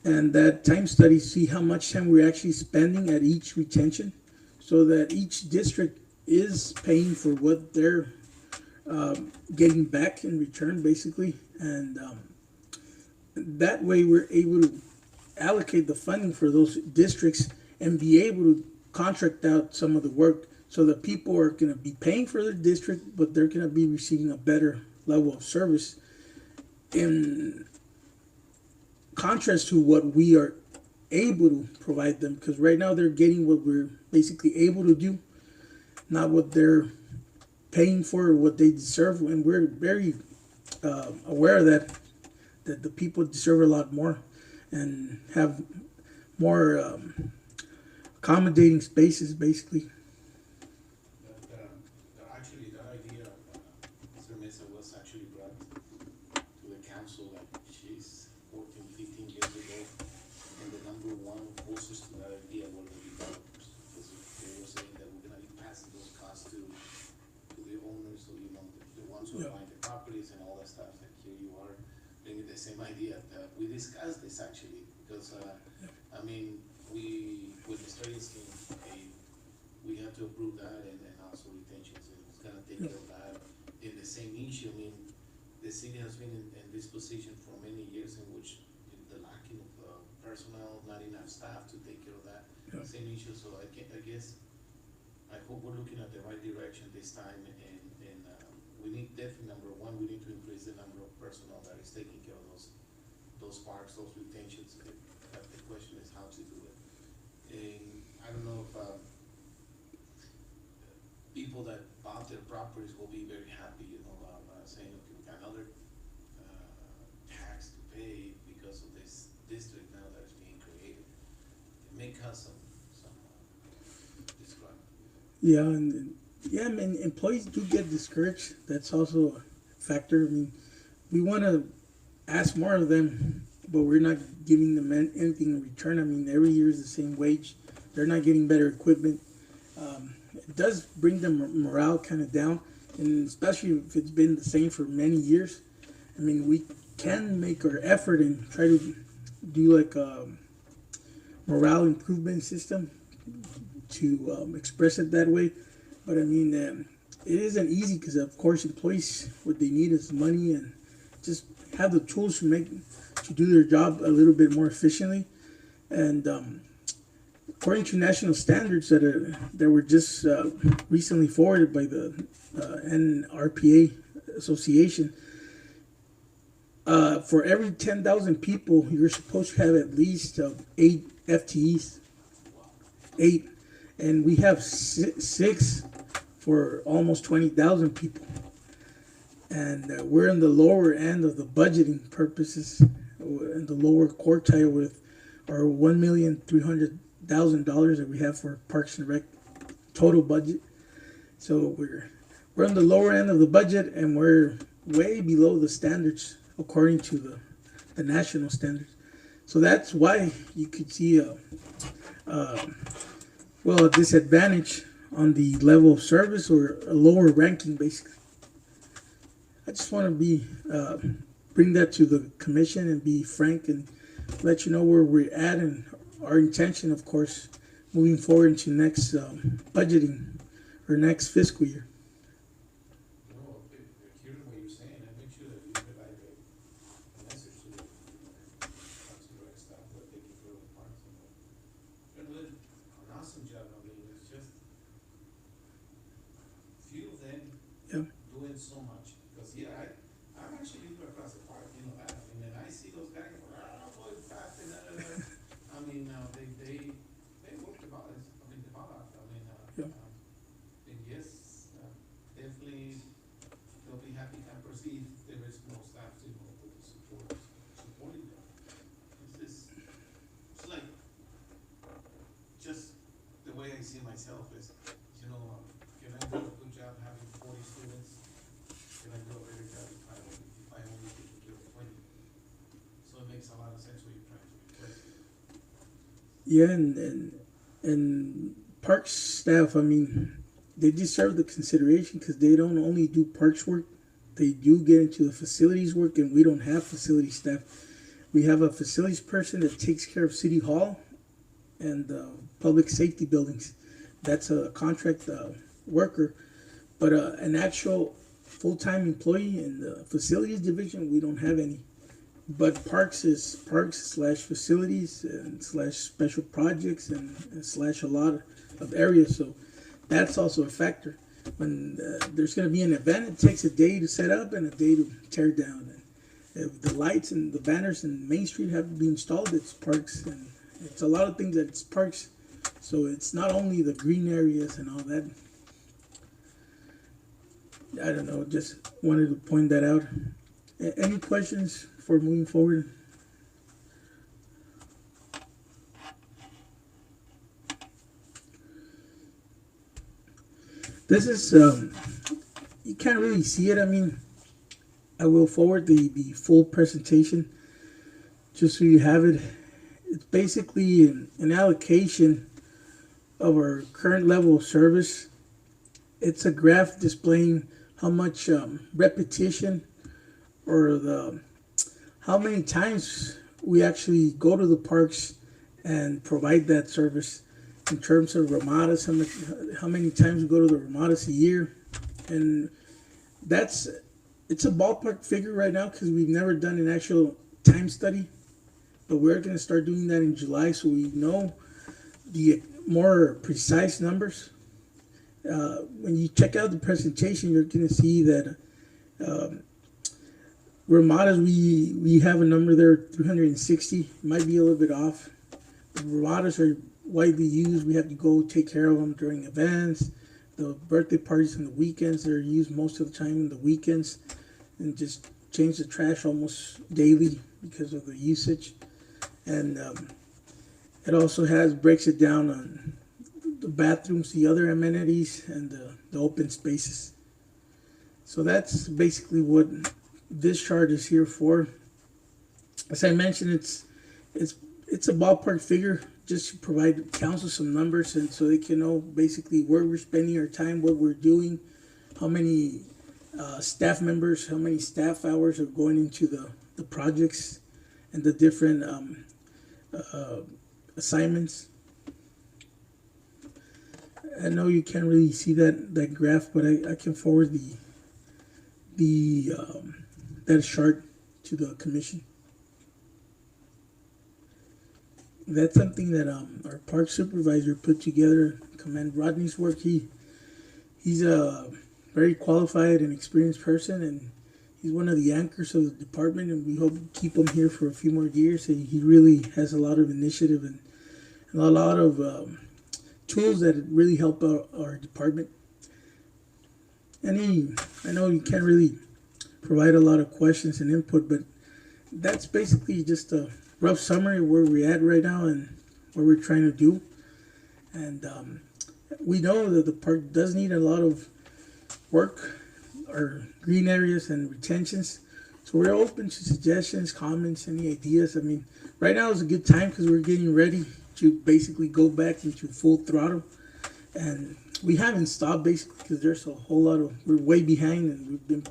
and that time study, see how much time we're actually spending at each retention, so that each district is paying for what they're getting back in return, basically. And that way we're able to allocate the funding for those districts and be able to contract out some of the work, so that people are going to be paying for their district, but they're going to be receiving a better level of service in contrast to what we are able to provide them. Because right now they're getting what we're basically able to do, not what they're paying for or what they deserve. And we're very aware of that the people deserve a lot more and have more accommodating spaces, basically. Actually, that idea, Mr. Mesa, was actually brought to the council like she's 14, 15 years ago, and the number one closest to that idea were the developers, because they were saying that we're gonna be passing those costs to the owners, so the ones who are buying the properties and all that stuff. Like here you are bringing the same idea. We discussed this actually, because I mean, with the studies came, we had to approve that, and also retentions, and it's gonna take care of that. In the same issue, I mean, the city has been in this position for many years, in which the lacking of personnel, not enough staff to take care of that same issue. So I guess, I hope we're looking at the right direction this time, and we need definitely, number one, we need to increase the number of personnel that is taking care of those parks, those retentions. But the question is how to do it. And I don't know if people that bought their properties will be very happy, saying, okay, we got another tax to pay because of this district now that is being created. It may cause some disgruntled. Yeah, I mean, employees do get discouraged. That's also a factor. I mean, we want to ask more of them, but we're not giving them anything in return. I mean, every year is the same wage. They're not getting better equipment. It does bring their morale kind of down, and especially if it's been the same for many years. I mean, we can make our effort and try to do like a morale improvement system to express it that way. But I mean, it isn't easy, because of course employees, what they need is money and just have the tools to do their job a little bit more efficiently. And according to national standards that were just recently forwarded by the NRPA Association, for every 10,000 people, you're supposed to have at least 8 FTEs. 8, and we have 6 for almost 20,000 people. And we're in the lower end of the budgeting purposes, in the lower quartile with our $1,300,000 that we have for Parks and Rec total budget. So we're on the lower end of the budget, and we're way below the standards according to the national standards. So that's why you could see a disadvantage on the level of service, or a lower ranking, basically. I just want to bring that to the commission and be frank and let you know where we're at, and our intention, of course, moving forward into next budgeting or next fiscal year. No, hearing what you're saying, I make sure that you provide a message to the Parks and Rec staff that they can throw the parks. know, Yeah. doing so much. Because, yeah, I'm actually living across the park, you know that. I mean, and I see those guys going fast and I mean, they work the ball, the ball out. I mean, Yeah. and yes, definitely they'll be happy campers if there is no staff to, you know, supporting them. It's like, just the way I see myself is, you know, can I do a good job having 40 students? Can I do a better job if I only take care of 20? So it makes a lot of sense what you're trying to replace. Yeah, and parks staff, I mean, they deserve the consideration because they don't only do parks work, they do get into the facilities work, and we don't have facility staff. We have a facilities person that takes care of City Hall and public safety buildings. That's a contract worker, but an actual full-time employee in the facilities division, we don't have any. But parks is parks / facilities and / special projects and / a lot of areas. So that's also a factor. When there's going to be an event, it takes a day to set up and a day to tear down. And the lights and the banners in Main Street have to be installed. It's parks, and it's a lot of things that it's parks. So it's not only the green areas and all that. I don't know, just wanted to point that out. Any questions for moving forward? This is, you can't really see it. I mean, I will forward the full presentation just so you have it. It's basically an allocation of our current level of service. It's a graph displaying how much repetition or how many times we actually go to the parks and provide that service in terms of ramadas, how many times we go to the ramadas a year. And it's a ballpark figure right now because we've never done an actual time study, but we're going to start doing that in July so we know the more precise numbers. When you check out the presentation, you're going to see that ramadas, we have a number there, 360. It might be a little bit off. The ramadas are widely used. We have to go take care of them during events. The birthday parties and the weekends, they're used most of the time in the weekends, and just change the trash almost daily because of the usage. And it also breaks it down on the bathrooms, the other amenities, and the open spaces. So that's basically what this chart is here for. As I mentioned, it's a ballpark figure just to provide council some numbers, and so they can know basically where we're spending our time, what we're doing, how many staff members, how many staff hours are going into the projects and the different assignments. I know you can't really see that graph, but I can forward that chart to the commission. That's something that our park supervisor put together. Commend Rodney's work. He's a very qualified and experienced person, and he's one of the anchors of the department, and we hope to keep him here for a few more years. He really has a lot of initiative and a lot of tools that really help our department. And I know you can't really provide a lot of questions and input, but that's basically just a rough summary of where we're at right now and what we're trying to do. And we know that the park does need a lot of work, or green areas and retentions. So we're open to suggestions, comments, any ideas. I mean, right now is a good time because we're getting ready to basically go back into full throttle. And we haven't stopped basically because there's a whole lot of, we're way behind, and we've been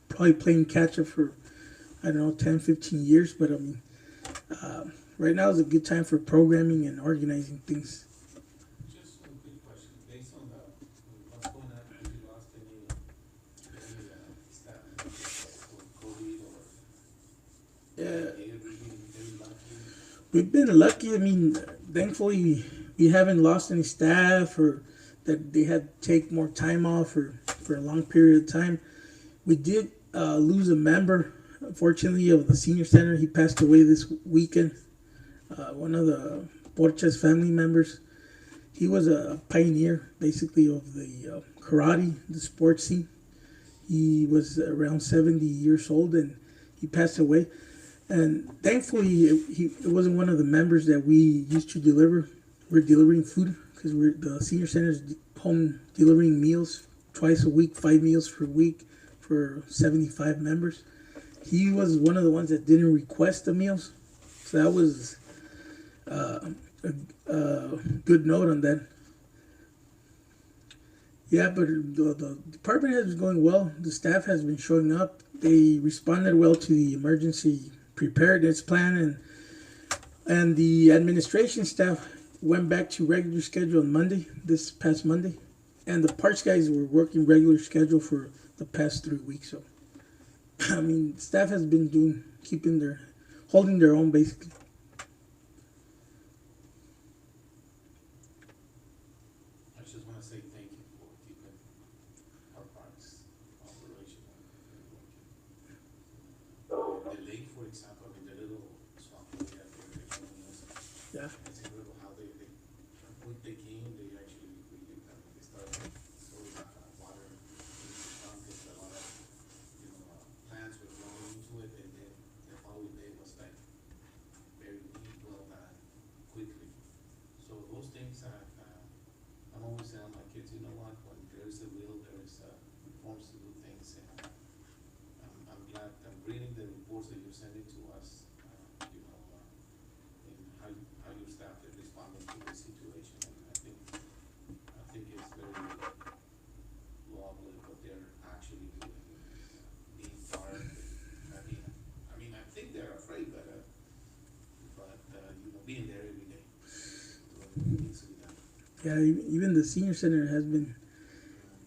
probably playing catch up for, I don't know, 10, 15 years. But I mean, right now is a good time for programming and organizing things. Just one quick question. Based on what's going on, have you lost any staff members for COVID or? Yeah. Very lucky? We've been lucky. I mean, thankfully, we haven't lost any staff or that they had to take more time off or for a long period of time. We did lose a member, unfortunately, of the senior center. He passed away this weekend. One of the Porches family members. He was a pioneer, basically, of the karate, the sports scene. He was around 70 years old, and he passed away. And thankfully, it wasn't one of the members that we used to deliver. We're delivering food because the senior center's home delivering meals twice a week, 5 meals per week for 75 members. He was one of the ones that didn't request the meals, so that was a good note on that. Yeah, but the department has been going well. The staff has been showing up. They responded well to the emergency preparedness plan, and the administration staff went back to regular schedule on Monday, this past Monday, and the parks guys were working regular schedule for the past 3 weeks. So, I mean, staff has been holding their own basically. I just wanna say thank you for keeping our parks operational and working. The lake, for example, I mean, the little swamp we have there, they're showing us. Yeah. It's incredible how they came, they actually, they started throwing water into the swamp, because a lot of, plants were growing into it, and then the following day was like very neat, well done, quickly. So those things are, I'm always telling my kids, you know what, when there's a will, there's forms to do things, and I'm glad, I'm reading the reports that you're sending to us, and how your staff is responding to the situation, and I think it's very lovely what they're actually doing, being part of it. I mean, I think they're afraid, but being there every day, it needs to be done. Yeah, even the senior center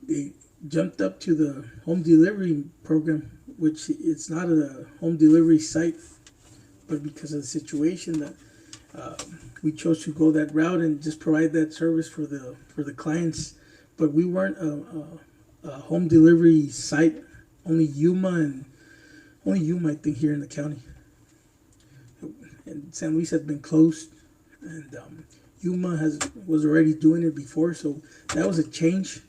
they jumped up to the home delivery program, which it's not a home delivery site, but because of the situation that we chose to go that route and just provide that service for the clients. But we weren't a home delivery site. Only Yuma, I think, here in the county. And San Luis has been closed, and Yuma was already doing it before, so that was a change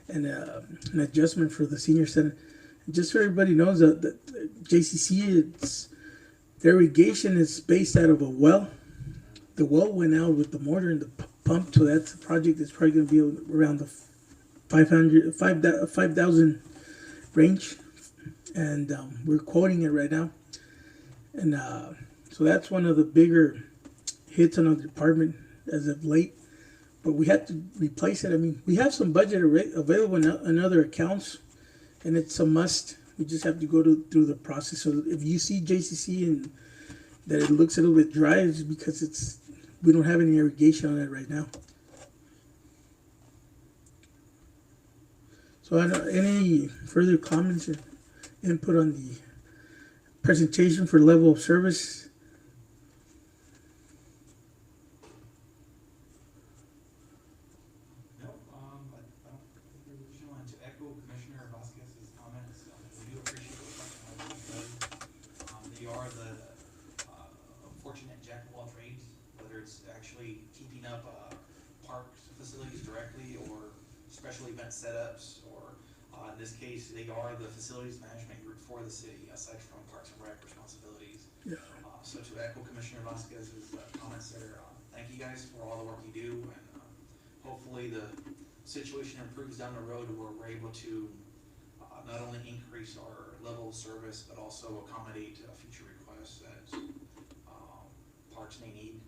and an adjustment for the senior center. And just so everybody knows that JCC, their irrigation is based out of a well. The well went out with the mortar and the pump, so that project is probably going to be around the 5,000 range, and we're quoting it right now. And so that's one of the bigger hits on our department as of late, but we had to replace it. I mean, we have some budget available in other accounts, and it's a must. We just have to go through the process. So if you see JCC and that it looks a little bit dry, it's because we don't have any irrigation on it right now. So any further comments or input on the presentation for level of service? No, I don't think we were showing to echo Commissioner Vasquez's comments. We do appreciate what Parks and Rec does. They are the fortunate jack of all trades, whether it's actually keeping up parks facilities directly or special event setups, or in this case, they are the facilities management group for the city, aside from Parks and Rec responsibilities. Yeah. So to echo Commissioner Vasquez's comments there, thank you guys for all the work you do, and hopefully the situation improves down the road where we're able to not only increase our level of service, but also accommodate future requests that parks may need.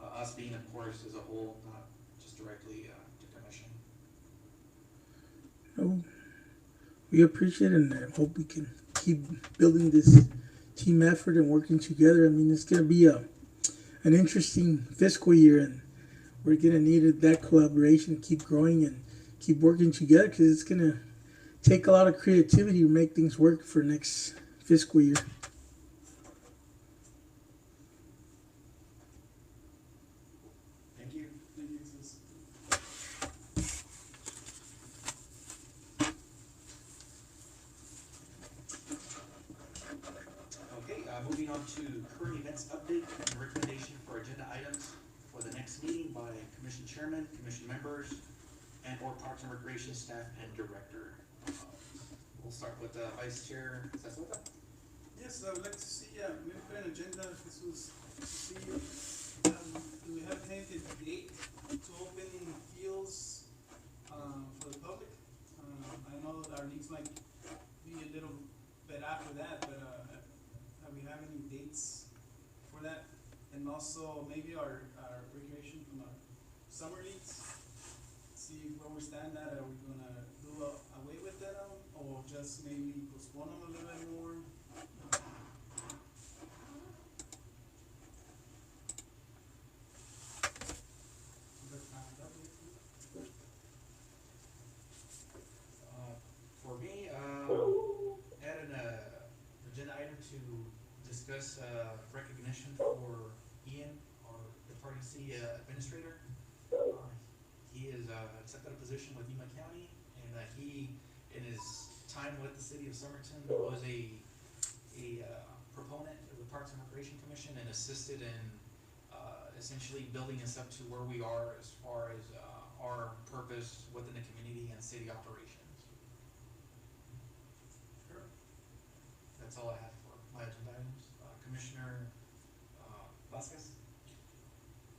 Us being, of course, as a whole, not just directly to commission. No, we appreciate it, and I hope we can keep building this team effort and working together. I mean, it's going to be an interesting fiscal year, and we're going to need that collaboration, keep growing and keep working together, because it's going to take a lot of creativity to make things work for next fiscal year. Thank you. Thank you, sis. moving on to current events update and recommendation for agenda items for the next meeting by commission chairman, commission members, and or Parks and Recreation staff and director. We'll start with Vice Chair Sasota. Yes, I would like to see, maybe put an agenda, this was, to see, do we have tentative date to open fields, for the public? I know that our needs might be a little bit after that, but, have we have any dates for that? And also maybe our recreation from our summer leagues, see where we stand at, are we gonna do away with them, or just maybe postpone them a little bit more? For me, add an agenda item to discuss recognition for Ian, our departing city administrator. He has accepted a position with Yuma County, and he, in his time with the city of Somerton, was a proponent of the Parks and Recreation Commission and assisted in essentially building us up to where we are as far as our purpose within the community and city operations. Sure. That's all I have for my agenda items. Commissioner Vasquez?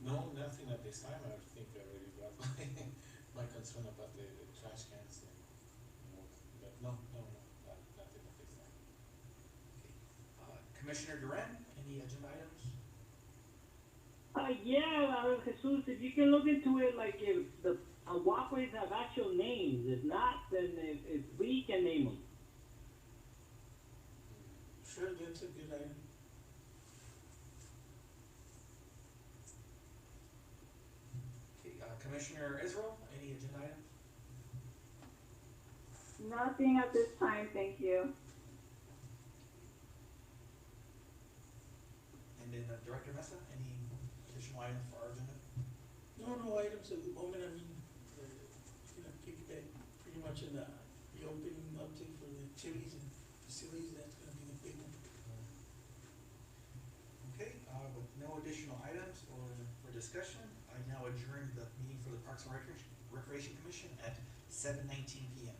No, nothing at this time. I think I already brought my concern about the trash cans and, but nothing at this time. Commissioner Duran, any agenda items? Yeah, Jesus, if you can look into it, like if the walkways have actual names. If not, then if we can name them. Sure, that's a good item. Okay, Commissioner Israel, any agenda items? Nothing at this time, thank you. And then Director Mesa, any additional items for our agenda? No items at the moment, I mean, piggyback pretty much in the opening update for the activities and facilities, that's gonna be the big one. Okay, with no additional items or for discussion, I now adjourn the meeting for the Parks and Recreation Commission at 7:19 PM.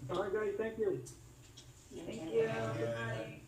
All right, guys, thank you. Thank you, good night.